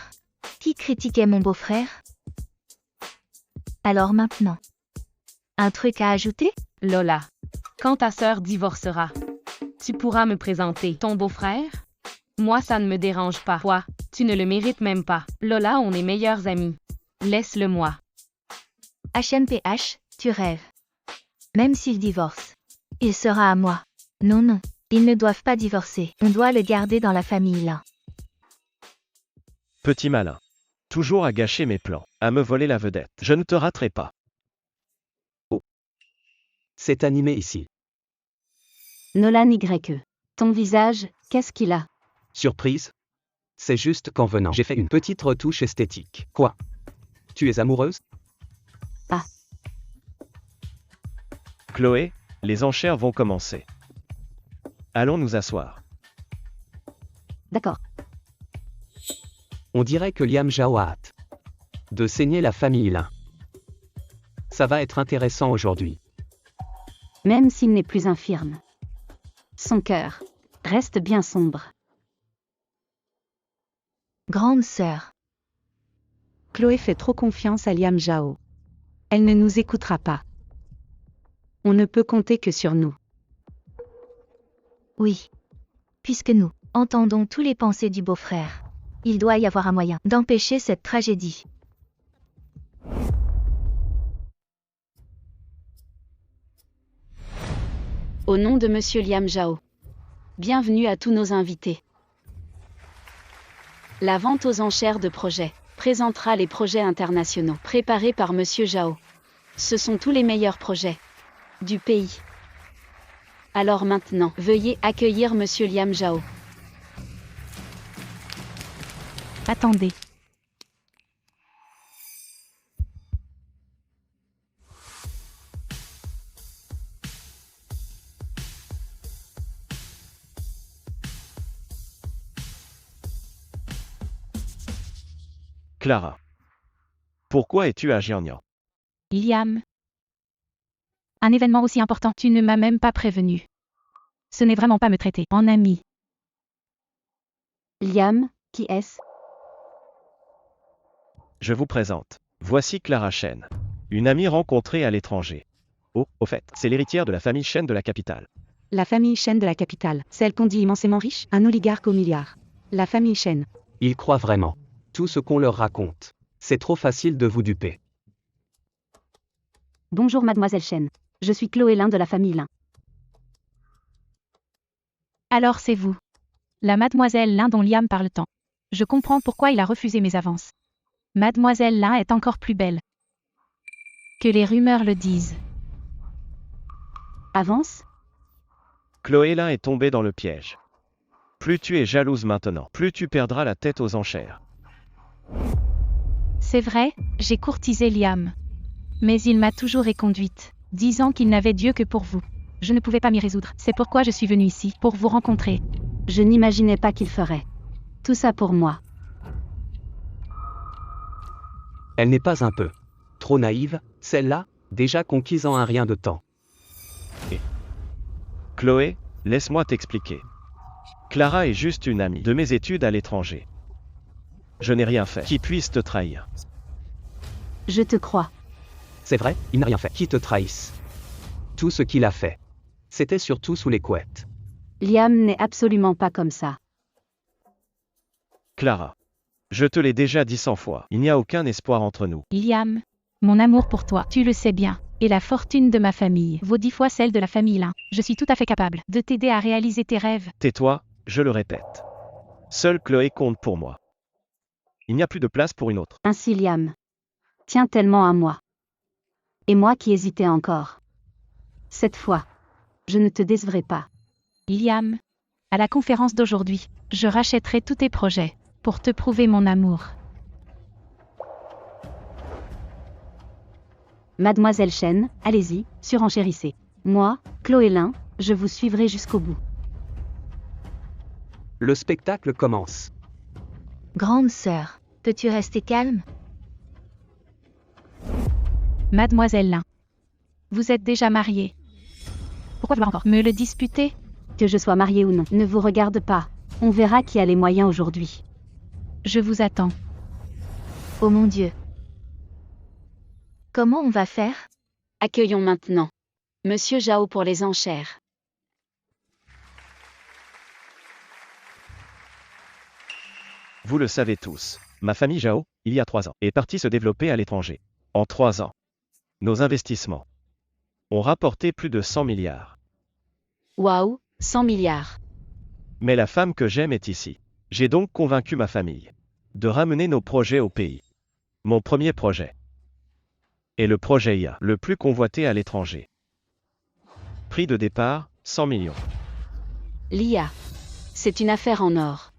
Qui critiquait mon beau-frère? Alors maintenant. Un truc à ajouter? Lola. Quand ta sœur divorcera, tu pourras me présenter ton beau-frère? Moi, ça ne me dérange pas. Toi, tu ne le mérites même pas. Lola, on est meilleurs amis. Laisse-le moi. HMPH, tu rêves. Même s'il divorce. Il sera à moi. Non, non. Ils ne doivent pas divorcer. On doit le garder dans la famille là. Petit malin. Toujours à gâcher mes plans, à me voler la vedette. Je ne te raterai pas. Oh. C'est animé ici. Nolan Y. Ton visage, qu'est-ce qu'il a? Surprise? C'est juste qu'en venant, j'ai fait une petite retouche esthétique. Quoi? Tu es amoureuse? Ah. Chloé, les enchères vont commencer. Allons nous asseoir. D'accord. On dirait que Liam Zhao a hâte de saigner la famille Lin. Ça va être intéressant aujourd'hui. Même s'il n'est plus infirme. Son cœur reste bien sombre. Grande sœur. Chloé fait trop confiance à Liam Zhao. Elle ne nous écoutera pas. On ne peut compter que sur nous. Oui. Puisque nous entendons tous les pensées du beau-frère, il doit y avoir un moyen d'empêcher cette tragédie. Au nom de Monsieur Liam Zhao. Bienvenue à tous nos invités. La vente aux enchères de projets présentera les projets internationaux préparés par Monsieur Zhao. Ce sont tous les meilleurs projets du pays. Alors maintenant, veuillez accueillir Monsieur Liam Zhao. Attendez. Clara. Pourquoi es-tu à Jiangnan? Liam. Un événement aussi important, tu ne m'as même pas prévenu. Ce n'est vraiment pas me traiter en ami. Liam, qui est-ce? Je vous présente. Voici Clara Chen. Une amie rencontrée à l'étranger. Oh, au fait, c'est l'héritière de la famille Chen de la capitale. La famille Chen de la capitale, celle qu'on dit immensément riche, un oligarque aux milliards. La famille Chen. Ils croient vraiment. Tout ce qu'on leur raconte. C'est trop facile de vous duper. Bonjour mademoiselle Chen. Je suis Chloé Lin de la famille Lin. Alors c'est vous. La mademoiselle Lin dont Liam parle tant. Je comprends pourquoi il a refusé mes avances. Mademoiselle Lin est encore plus belle. Que les rumeurs le disent. Avance? Chloé Lin est tombée dans le piège. Plus tu es jalouse maintenant, plus tu perdras la tête aux enchères. C'est vrai, j'ai courtisé Liam. Mais il m'a toujours éconduite, disant qu'il n'avait Dieu que pour vous. Je ne pouvais pas m'y résoudre, c'est pourquoi je suis venue ici, pour vous rencontrer. Je n'imaginais pas qu'il ferait. Tout ça pour moi. Elle n'est pas un peu trop naïve, celle-là, déjà conquise en un rien de temps. Chloé, laisse-moi t'expliquer. Clara est juste une amie de mes études à l'étranger. Je n'ai rien fait qui puisse te trahir. Je te crois. C'est vrai, il n'a rien fait qui te trahisse. Tout ce qu'il a fait, c'était surtout sous les couettes. Liam n'est absolument pas comme ça. Clara, je te l'ai déjà dit 100 fois, il n'y a aucun espoir entre nous. Liam, mon amour pour toi, tu le sais bien. Et la fortune de ma famille vaut 10 fois celle de la famille Lin. Je suis tout à fait capable de t'aider à réaliser tes rêves. Tais-toi, je le répète. Seule Chloé compte pour moi. Il n'y a plus de place pour une autre. Ainsi Liam. Tiens tellement à moi. Et moi qui hésitais encore. Cette fois, je ne te décevrai pas. Liam, à la conférence d'aujourd'hui, je rachèterai tous tes projets pour te prouver mon amour. Mademoiselle Chen, allez-y, surenchérissez. Moi, Chloé Lin, je vous suivrai jusqu'au bout. Le spectacle commence. Grande sœur, peux-tu rester calme? Mademoiselle Lin, vous êtes déjà mariée. Pourquoi vouloir encore me le disputer? Que je sois mariée ou non, ne vous regarde pas. On verra qui a les moyens aujourd'hui. Je vous attends. Oh mon Dieu. Comment on va faire? Accueillons maintenant Monsieur Zhao pour les enchères. Vous le savez tous, ma famille Zhao, il y a 3 ans, est partie se développer à l'étranger. En 3 ans, nos investissements ont rapporté plus de 100 milliards. Waouh, 100 milliards. Mais la femme que j'aime est ici. J'ai donc convaincu ma famille de ramener nos projets au pays. Mon premier projet est le projet IA, le plus convoité à l'étranger. Prix de départ, 100 millions. L'IA. C'est une affaire en or.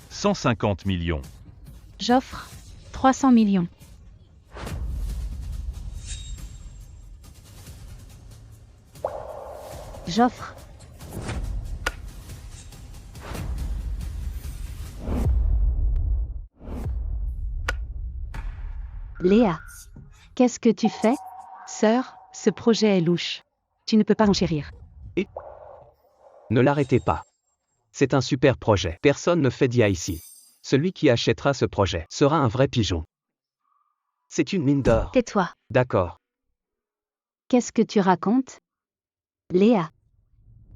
150 millions. J'offre 300 millions. J'offre. Léa. Qu'est-ce que tu fais? Sœur, ce projet est louche. Tu ne peux pas enchérir. Ne l'arrêtez pas. C'est un super projet. Personne ne fait d'IA ici. Celui qui achètera ce projet sera un vrai pigeon. C'est une mine d'or. Tais-toi. D'accord. Qu'est-ce que tu racontes? Léa.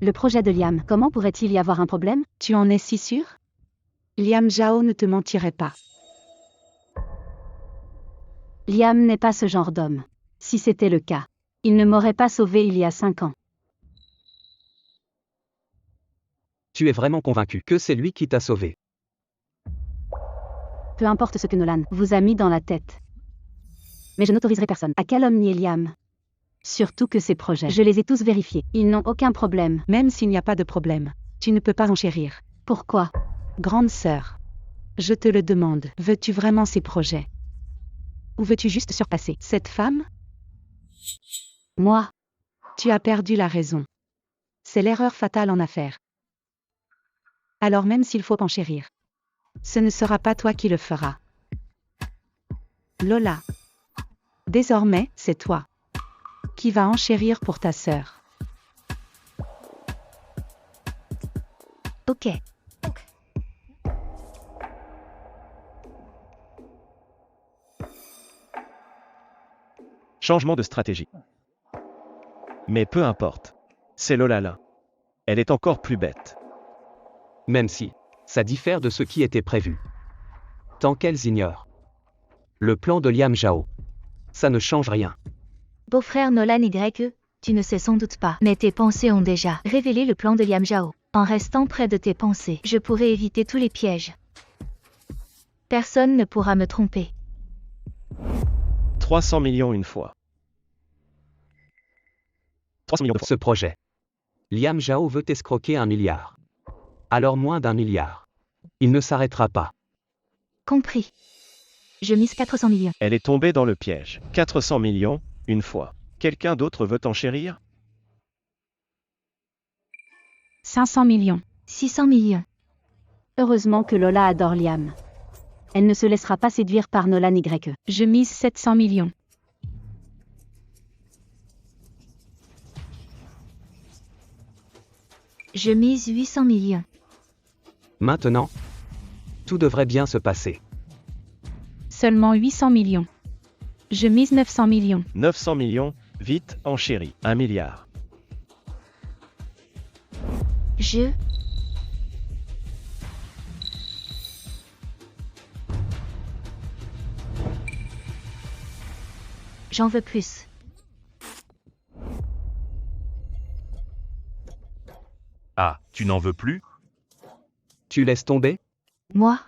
Le projet de Liam, comment pourrait-il y avoir un problème? Tu en es si sûr? Liam Zhao ne te mentirait pas. Liam n'est pas ce genre d'homme. Si c'était le cas, il ne m'aurait pas sauvé il y a 5 ans. Tu es vraiment convaincu que c'est lui qui t'a sauvé? Peu importe ce que Nolan vous a mis dans la tête. Mais je n'autoriserai personne à calomnier Liam. Surtout que ces projets, je les ai tous vérifiés. Ils n'ont aucun problème. Même s'il n'y a pas de problème, tu ne peux pas enchérir. Pourquoi? Grande sœur, je te le demande, veux-tu vraiment ces projets? Ou veux-tu juste surpasser cette femme? Moi? Tu as perdu la raison. C'est l'erreur fatale en affaires. Alors même s'il faut enchérir, ce ne sera pas toi qui le feras. Lola. Désormais, c'est toi qui vas enchérir pour ta sœur. Ok. Changement de stratégie. Mais peu importe. C'est Lola là. Elle est encore plus bête. Même si, ça diffère de ce qui était prévu. Tant qu'elles ignorent le plan de Liam Zhao, ça ne change rien. Beau-frère Nolan Y, tu ne sais sans doute pas, mais tes pensées ont déjà révélé le plan de Liam Zhao. En restant près de tes pensées, je pourrai éviter tous les pièges. Personne ne pourra me tromper. 300 millions une fois. 300 millions de fois. Ce projet. Liam Zhao veut escroquer 1 milliard. Alors moins d'1 milliard. Il ne s'arrêtera pas. Compris. Je mise 400 millions. Elle est tombée dans le piège. 400 millions, une fois. Quelqu'un d'autre veut enchérir? 500 millions. 600 millions. Heureusement que Lola adore Liam. Elle ne se laissera pas séduire par Nolan Y. Je mise 700 millions. Je mise 800 millions. Maintenant, tout devrait bien se passer. Seulement 800 millions. Je mise 900 millions. 900 millions, vite, enchérie. 1 milliard. J'en veux plus. Ah, tu n'en veux plus? Tu laisses tomber? Moi?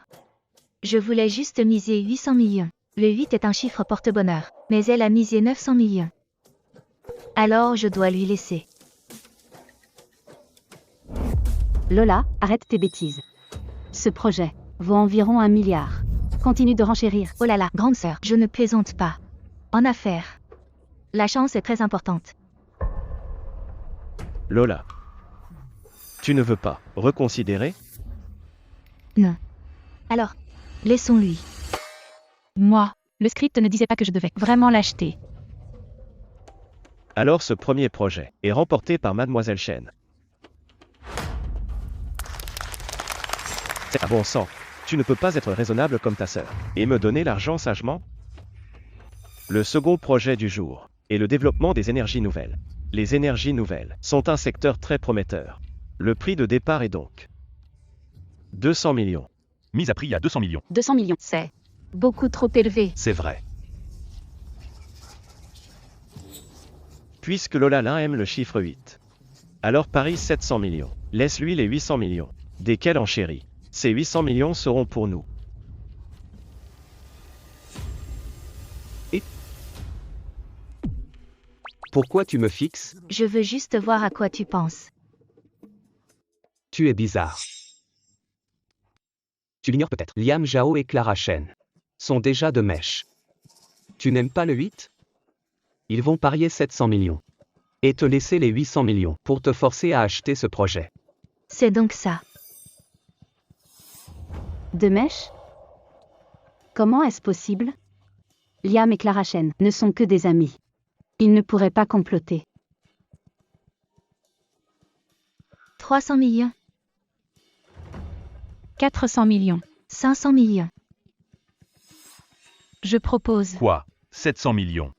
Je voulais juste miser 800 millions. Le 8 est un chiffre porte-bonheur, mais elle a misé 900 millions. Alors je dois lui laisser. Lola, arrête tes bêtises. Ce projet vaut environ 1 milliard. Continue de renchérir. Oh là là, grande sœur, je ne plaisante pas. En affaires, la chance est très importante. Lola. Tu ne veux pas reconsidérer? Non. Alors, laissons-lui. Moi, le script ne disait pas que je devais vraiment l'acheter. Alors ce premier projet est remporté par Mademoiselle Chen. C'est un bon sang. Tu ne peux pas être raisonnable comme ta sœur. Et me donner l'argent sagement? Le second projet du jour est le développement des énergies nouvelles. Les énergies nouvelles sont un secteur très prometteur. Le prix de départ est donc 200 millions. Mise à prix à 200 millions. 200 millions, c'est beaucoup trop élevé. C'est vrai. Puisque Lola Lin aime le chiffre 8. Alors parie 700 millions. Laisse-lui les 800 millions. Desquels enchérit. Ces 800 millions seront pour nous. Pourquoi tu me fixes? Je veux juste voir à quoi tu penses. Tu es bizarre. Tu l'ignores peut-être. Liam Zhao et Clara Chen sont déjà de mèche. Tu n'aimes pas le 8? Ils vont parier 700 millions. Et te laisser les 800 millions pour te forcer à acheter ce projet. C'est donc ça. De mèche? Comment est-ce possible? Liam et Clara Chen ne sont que des amis. Ils ne pourraient pas comploter. 300 millions. 400 millions. 500 millions. Je propose. Quoi? 700 millions.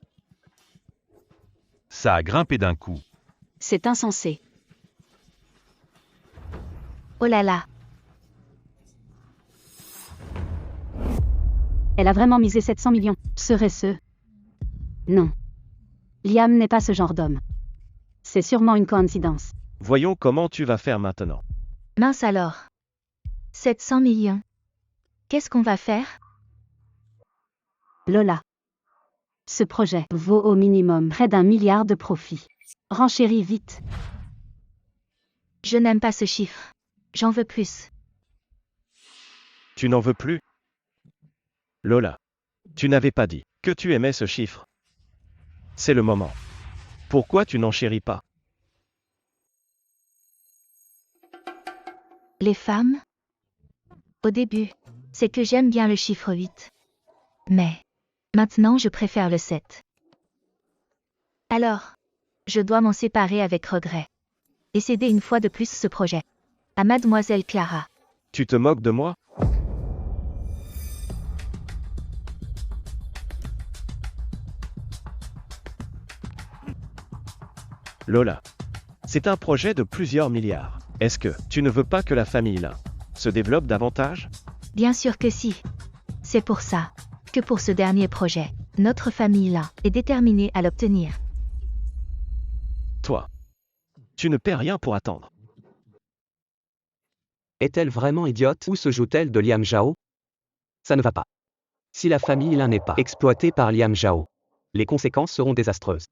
Ça a grimpé d'un coup. C'est insensé. Oh là là. Elle a vraiment misé 700 millions. Serait-ce? Non. Liam n'est pas ce genre d'homme. C'est sûrement une coïncidence. Voyons comment tu vas faire maintenant. Mince alors. 700 millions. Qu'est-ce qu'on va faire? Lola. Ce projet vaut au minimum près d'1 milliard de profits. Renchéris vite. Je n'aime pas ce chiffre. J'en veux plus. Tu n'en veux plus? Lola. Tu n'avais pas dit que tu aimais ce chiffre. C'est le moment. Pourquoi tu n'enchéris pas? Les femmes? Au début, c'est que j'aime bien le chiffre 8. Mais, maintenant je préfère le 7. Alors, je dois m'en séparer avec regret. Et céder une fois de plus ce projet. À Mademoiselle Clara. Tu te moques de moi? Lola. C'est un projet de plusieurs milliards. Est-ce que tu ne veux pas que la famille Lin se développe davantage? Bien sûr que si. C'est pour ça que pour ce dernier projet, notre famille Lin est déterminée à l'obtenir. Toi. Tu ne perds rien pour attendre. Est-elle vraiment idiote ou se joue-t-elle de Liam Zhao? Ça ne va pas. Si la famille Lin n'est pas exploitée par Liam Zhao, les conséquences seront désastreuses.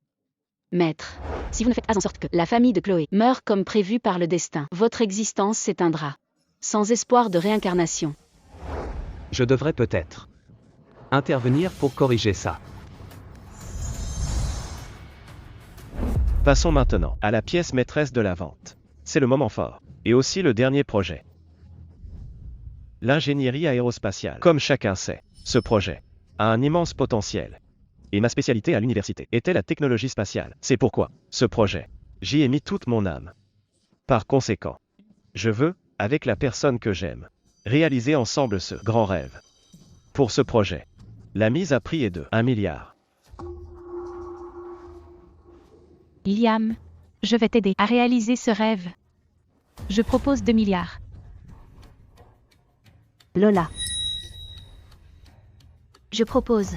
Maître, si vous ne faites pas en sorte que la famille de Chloé meure comme prévu par le destin, votre existence s'éteindra, sans espoir de réincarnation. Je devrais peut-être intervenir pour corriger ça. Passons maintenant à la pièce maîtresse de la vente. C'est le moment fort. Et aussi le dernier projet. L'ingénierie aérospatiale. Comme chacun sait, ce projet a un immense potentiel. Et ma spécialité à l'université était la technologie spatiale. C'est pourquoi, ce projet, j'y ai mis toute mon âme. Par conséquent, je veux, avec la personne que j'aime, réaliser ensemble ce grand rêve. Pour ce projet, la mise à prix est de 1 milliard. Liam, je vais t'aider à réaliser ce rêve. Je propose 2 milliards. Lola. Je propose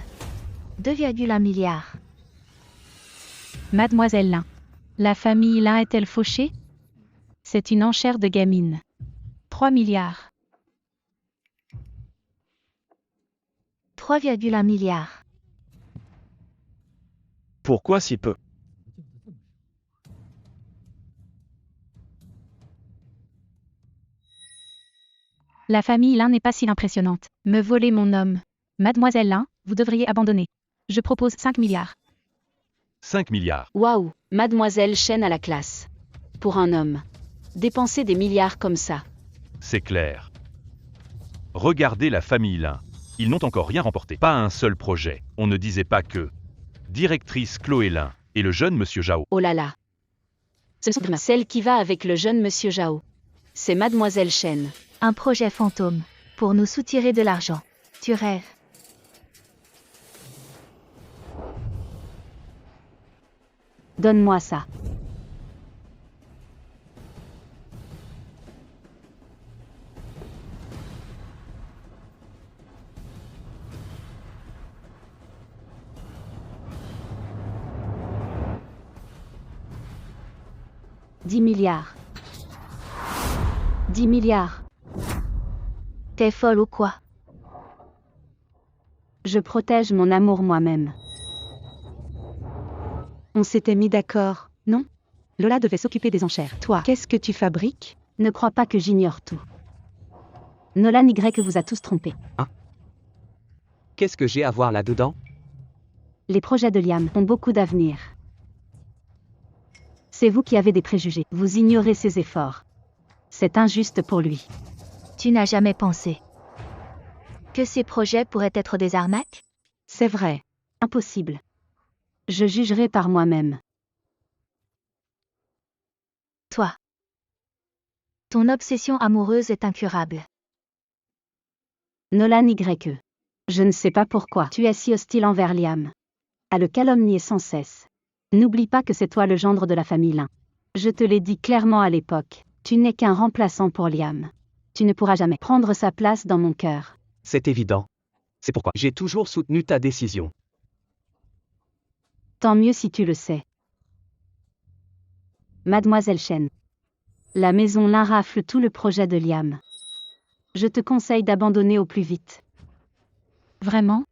2,1 milliards. Mademoiselle Lin. La famille Lin est-elle fauchée? C'est une enchère de gamine. 3 milliards. 3,1 milliards. Pourquoi si peu? La famille Lin n'est pas si impressionnante. Me voler mon homme. Mademoiselle Lin, vous devriez abandonner. Je propose 5 milliards. 5 milliards. Waouh, Mademoiselle Chen à la classe. Pour un homme. Dépenser des milliards comme ça. C'est clair. Regardez la famille Lin. Ils n'ont encore rien remporté. Pas un seul projet. On ne disait pas que. Directrice Chloé Lin et le jeune monsieur Zhao. Oh là là. Ce sont celle qui va avec le jeune monsieur Zhao. C'est Mademoiselle Chen. Un projet fantôme, pour nous soutirer de l'argent. Tu rêves. Donne-moi ça. « 10 milliards. 10 milliards. T'es folle ou quoi? Je protège mon amour moi-même. On s'était mis d'accord, non? Lola devait s'occuper des enchères. Toi, qu'est-ce que tu fabriques? Ne crois pas que j'ignore tout. Nolan Y vous a tous trompés. Hein? Qu'est-ce que j'ai à voir là-dedans? Les projets de Liam ont beaucoup d'avenir. C'est vous qui avez des préjugés. Vous ignorez ses efforts. C'est injuste pour lui. Tu n'as jamais pensé que ces projets pourraient être des arnaques? C'est vrai. Impossible. Je jugerai par moi-même. Toi. Ton obsession amoureuse est incurable. Nolan Y. Je ne sais pas pourquoi tu es si hostile envers Liam. À le calomnier sans cesse. N'oublie pas que c'est toi le gendre de la famille Lin. Je te l'ai dit clairement à l'époque. Tu n'es qu'un remplaçant pour Liam. Tu ne pourras jamais prendre sa place dans mon cœur. C'est évident. C'est pourquoi j'ai toujours soutenu ta décision. Tant mieux si tu le sais. Mademoiselle Chen. La maison Lin rafle tout le projet de Liam. Je te conseille d'abandonner au plus vite. Vraiment?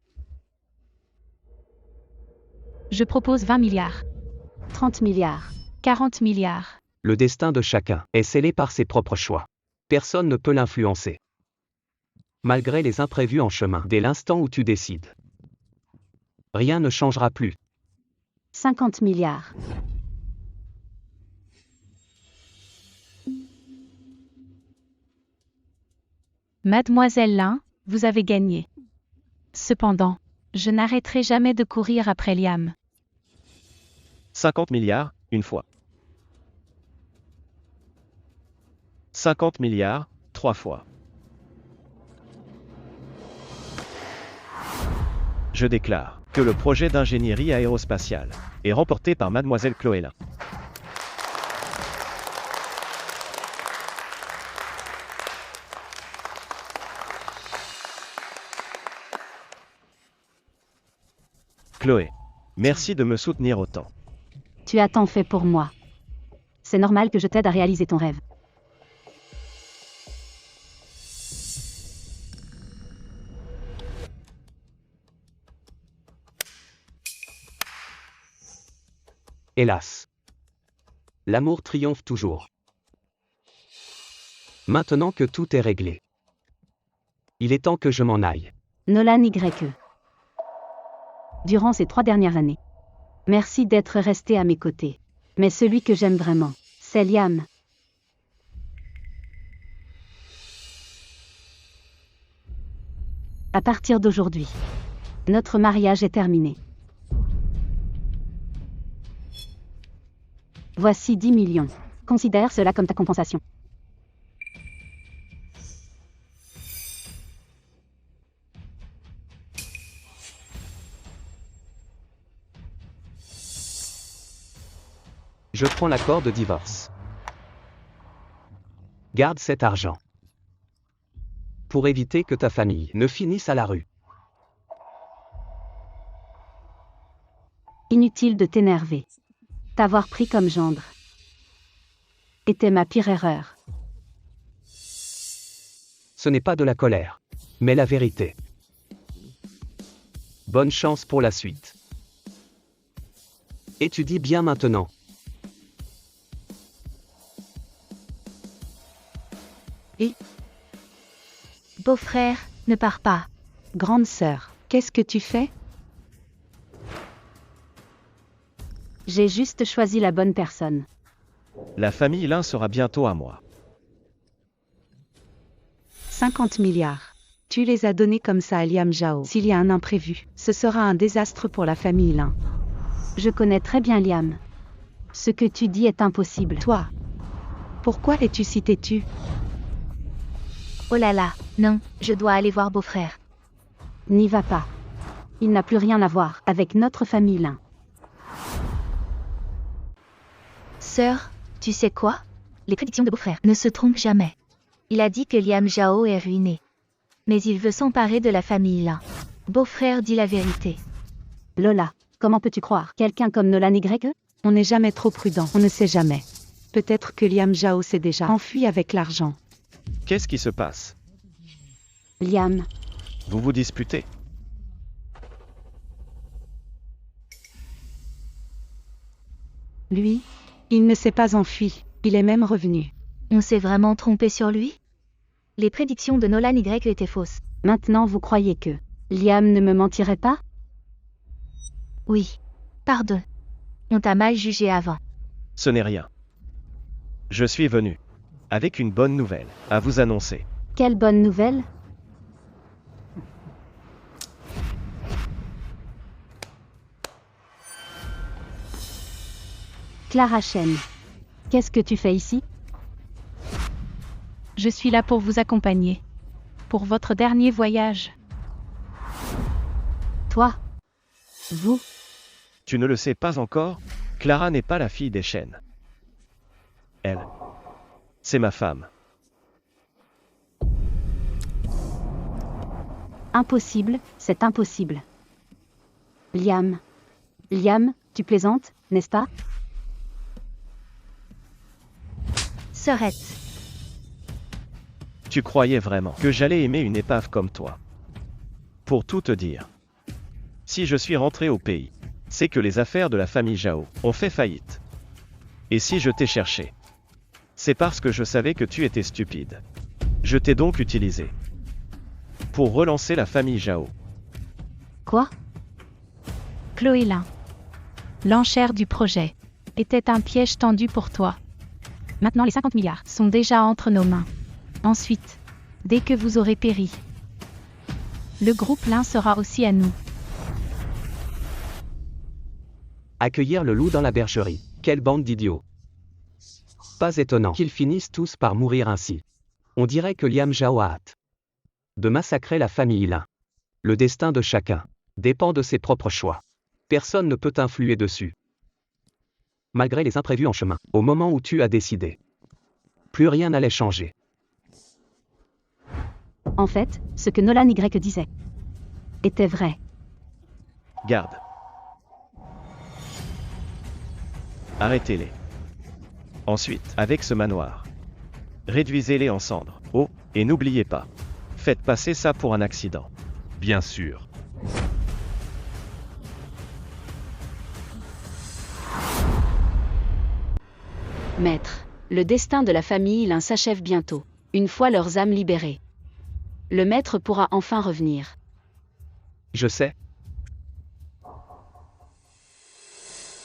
Je propose 20 milliards. 30 milliards. 40 milliards. Le destin de chacun est scellé par ses propres choix. Personne ne peut l'influencer. Malgré les imprévus en chemin, dès l'instant où tu décides, rien ne changera plus. 50 milliards. Mademoiselle Lin, vous avez gagné. Cependant, je n'arrêterai jamais de courir après Liam. 50 milliards, une fois. 50 milliards, 3 fois. Je déclare que le projet d'ingénierie aérospatiale est remporté par Mademoiselle Chloé Lin. Chloé. Merci de me soutenir autant. Tu as tant fait pour moi. C'est normal que je t'aide à réaliser ton rêve. Hélas. L'amour triomphe toujours. Maintenant que tout est réglé. Il est temps que je m'en aille. Nolan YE. Durant ces 3 dernières années. Merci d'être resté à mes côtés. Mais celui que j'aime vraiment, c'est Liam. À partir d'aujourd'hui, notre mariage est terminé. Voici 10 millions. Considère cela comme ta compensation. Je prends l'accord de divorce. Garde cet argent. Pour éviter que ta famille ne finisse à la rue. Inutile de t'énerver. T'avoir pris comme gendre était ma pire erreur. Ce n'est pas de la colère, mais la vérité. Bonne chance pour la suite. Étudie bien maintenant. Beau-frère, ne pars pas. Grande sœur, qu'est-ce que tu fais? J'ai juste choisi la bonne personne. La famille Lin sera bientôt à moi. 50 milliards. Tu les as donnés comme ça à Liam Zhao. S'il y a un imprévu, ce sera un désastre pour la famille Lin. Je connais très bien Liam. Ce que tu dis est impossible. Toi, pourquoi es-tu si têtu? Oh là là, non, je dois aller voir beau-frère. N'y va pas. Il n'a plus rien à voir avec notre famille Lin. Sœur, tu sais quoi? Les prédictions de beau-frère ne se trompent jamais. Il a dit que Liam Zhao est ruiné. Mais il veut s'emparer de la famille Lin. Beau-frère dit la vérité. Lola, comment peux-tu croire quelqu'un comme Nolan YE? On n'est jamais trop prudent, on ne sait jamais. Peut-être que Liam Zhao s'est déjà enfui avec l'argent. Qu'est-ce qui se passe? Liam, Vous vous disputez? Lui, il ne s'est pas enfui, il est même revenu. On s'est vraiment trompé sur lui? Les prédictions de Nolan YE étaient fausses. maintenant vous croyez que Liam ne me mentirait pas? Oui. Pardon. On t'a mal jugé avant. Ce n'est rien. Je suis venu. Avec une bonne nouvelle à vous annoncer. Quelle bonne nouvelle? Clara Chen, qu'est-ce que tu fais ici? Je suis là pour vous accompagner. Pour votre dernier voyage. Toi? Vous? Tu ne le sais pas encore, Clara n'est pas la fille des Chen. Elle. C'est ma femme. Impossible, c'est impossible. Liam. Liam, tu plaisantes, n'est-ce pas? Sœurette. Tu croyais vraiment que j'allais aimer une épave comme toi. Pour tout te dire. Si je suis rentré au pays, c'est que les affaires de la famille Zhao ont fait faillite. Et si je t'ai cherché, c'est parce que je savais que tu étais stupide. Je t'ai donc utilisé. Pour relancer la famille Zhao. Quoi? Chloé Lin. L'enchère du projet était un piège tendu pour toi. Maintenant les 50 milliards sont déjà entre nos mains. Ensuite, dès que vous aurez péri, le groupe Lin sera aussi à nous. Accueillir le loup dans la bergerie, quelle bande d'idiots. Pas étonnant qu'ils finissent tous par mourir ainsi. On dirait que Liam Zhao a hâte de massacrer la famille Lin. Le destin de chacun dépend de ses propres choix. Personne ne peut influer dessus. Malgré les imprévus en chemin, au moment où tu as décidé, plus rien n'allait changer. En fait, ce que Nolan YE disait était vrai. Garde. Arrêtez-les. Ensuite, avec ce manoir, réduisez-les en cendres. Oh, et n'oubliez pas, faites passer ça pour un accident. Bien sûr. Maître, le destin de la famille Lin s'achève bientôt, une fois leurs âmes libérées. Le maître pourra enfin revenir. Je sais.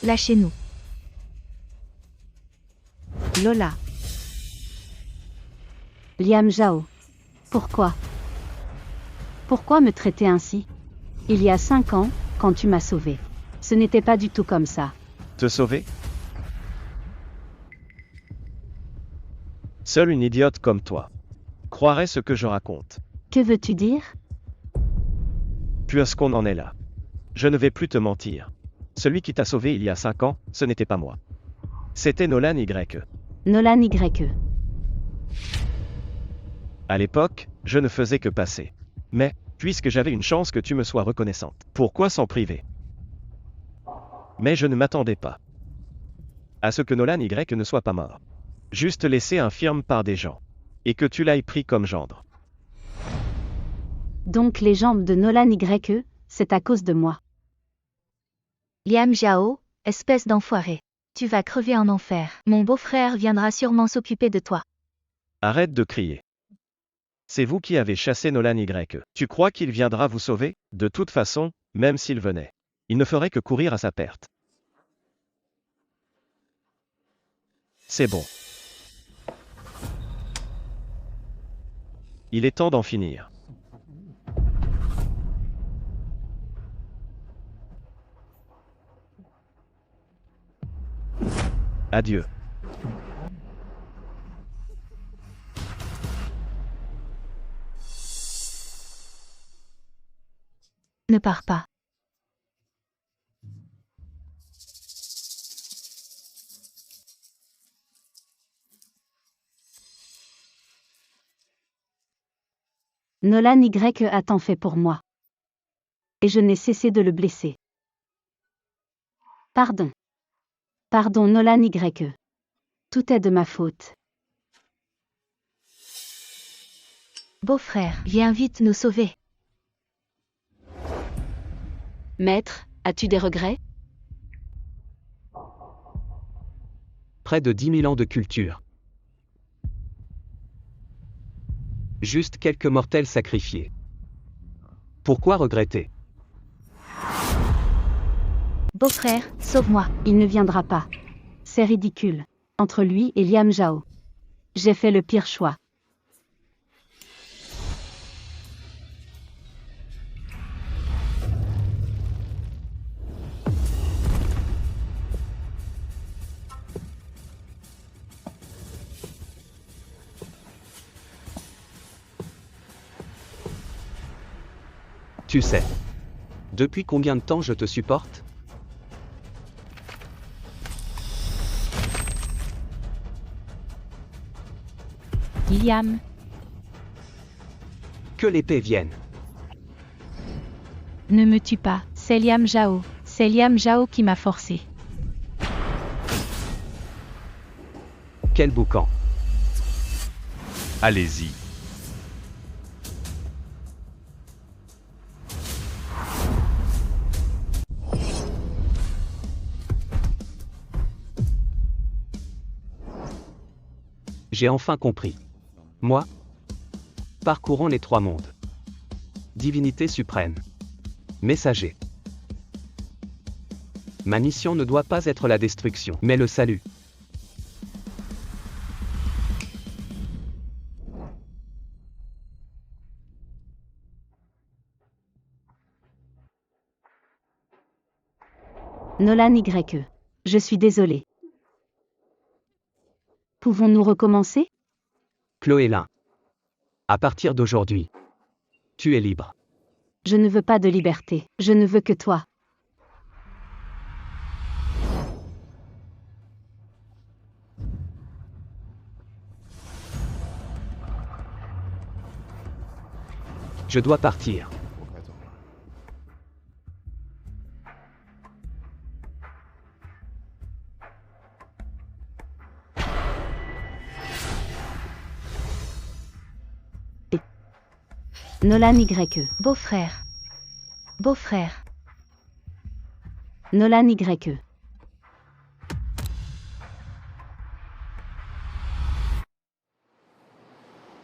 Lâchez-nous. Lola. Liam Zhao. Pourquoi? Pourquoi me traiter ainsi? Il y a 5 ans, quand tu m'as sauvé. Ce n'était pas du tout comme ça. Te sauver? Seule une idiote comme toi croirait ce que je raconte. Que veux-tu dire? Puisqu'on en est là, je ne vais plus te mentir. Celui qui t'a sauvé il y a 5 ans, ce n'était pas moi. C'était Nolan Y. Nolan Y. À l'époque, je ne faisais que passer. Mais, puisque j'avais une chance que tu me sois reconnaissante, pourquoi s'en priver? Mais je ne m'attendais pas à ce que Nolan Y ne soit pas mort. Juste laissé infirme par des gens. Et que tu l'aies pris comme gendre. Donc les jambes de Nolan Y, c'est à cause de moi. Liam Zhao, espèce d'enfoiré. Tu vas crever en enfer. Mon beau-frère viendra sûrement s'occuper de toi. Arrête de crier. C'est vous qui avez chassé Nolan Y. Tu crois qu'il viendra vous sauver? De toute façon, même s'il venait, il ne ferait que courir à sa perte. C'est bon. Il est temps d'en finir. Adieu. Ne pars pas. Nolan Y a tant fait pour moi. Et je n'ai cessé de le blesser. Pardon. Pardon Nolan Y. Tout est de ma faute. Beau-frère, viens vite nous sauver. Maître, as-tu des regrets? Près de 10 000 ans de culture. Juste quelques mortels sacrifiés. Pourquoi regretter? Beau-frère, sauve-moi. Il ne viendra pas. C'est ridicule. Entre lui et Liam Zhao. J'ai fait le pire choix. Tu sais. Depuis combien de temps je te supporte? Liam. Que l'épée vienne. Ne me tue pas, c'est Liam Zhao. C'est Liam Zhao qui m'a forcé. Quel boucan. Allez-y. J'ai enfin compris. Moi, parcourons les 3 mondes. Divinité suprême. Messager. Ma mission ne doit pas être la destruction, mais le salut. Nolan Y. Je suis désolé. Pouvons-nous recommencer? Chloé Lin. À partir d'aujourd'hui, tu es libre. Je ne veux pas de liberté. Je ne veux que toi. Je dois partir. Nolan YE. Beau-frère. Beau-frère. Nolan YE.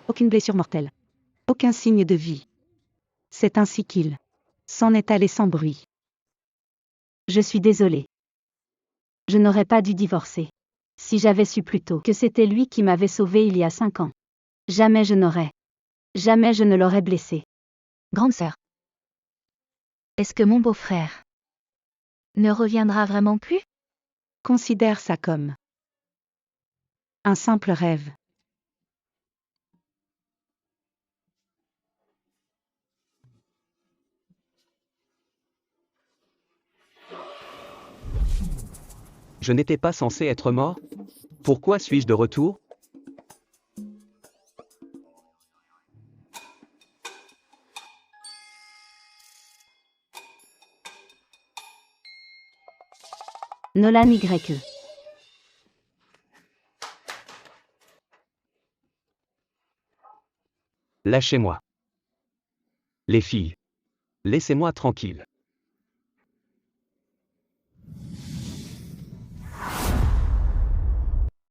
Aucune blessure mortelle. Aucun signe de vie. C'est ainsi qu'il s'en est allé sans bruit. Je suis désolée. Je n'aurais pas dû divorcer. Si j'avais su plus tôt que c'était lui qui m'avait sauvée il y a 5 ans. Jamais je n'aurais. Jamais je ne l'aurais blessé. Grande sœur. Est-ce que mon beau-frère ne reviendra vraiment plus? Considère ça comme un simple rêve. Je n'étais pas censé être mort? Pourquoi suis-je de retour? Nolan YE. Lâchez-moi. Les filles. Laissez-moi tranquille.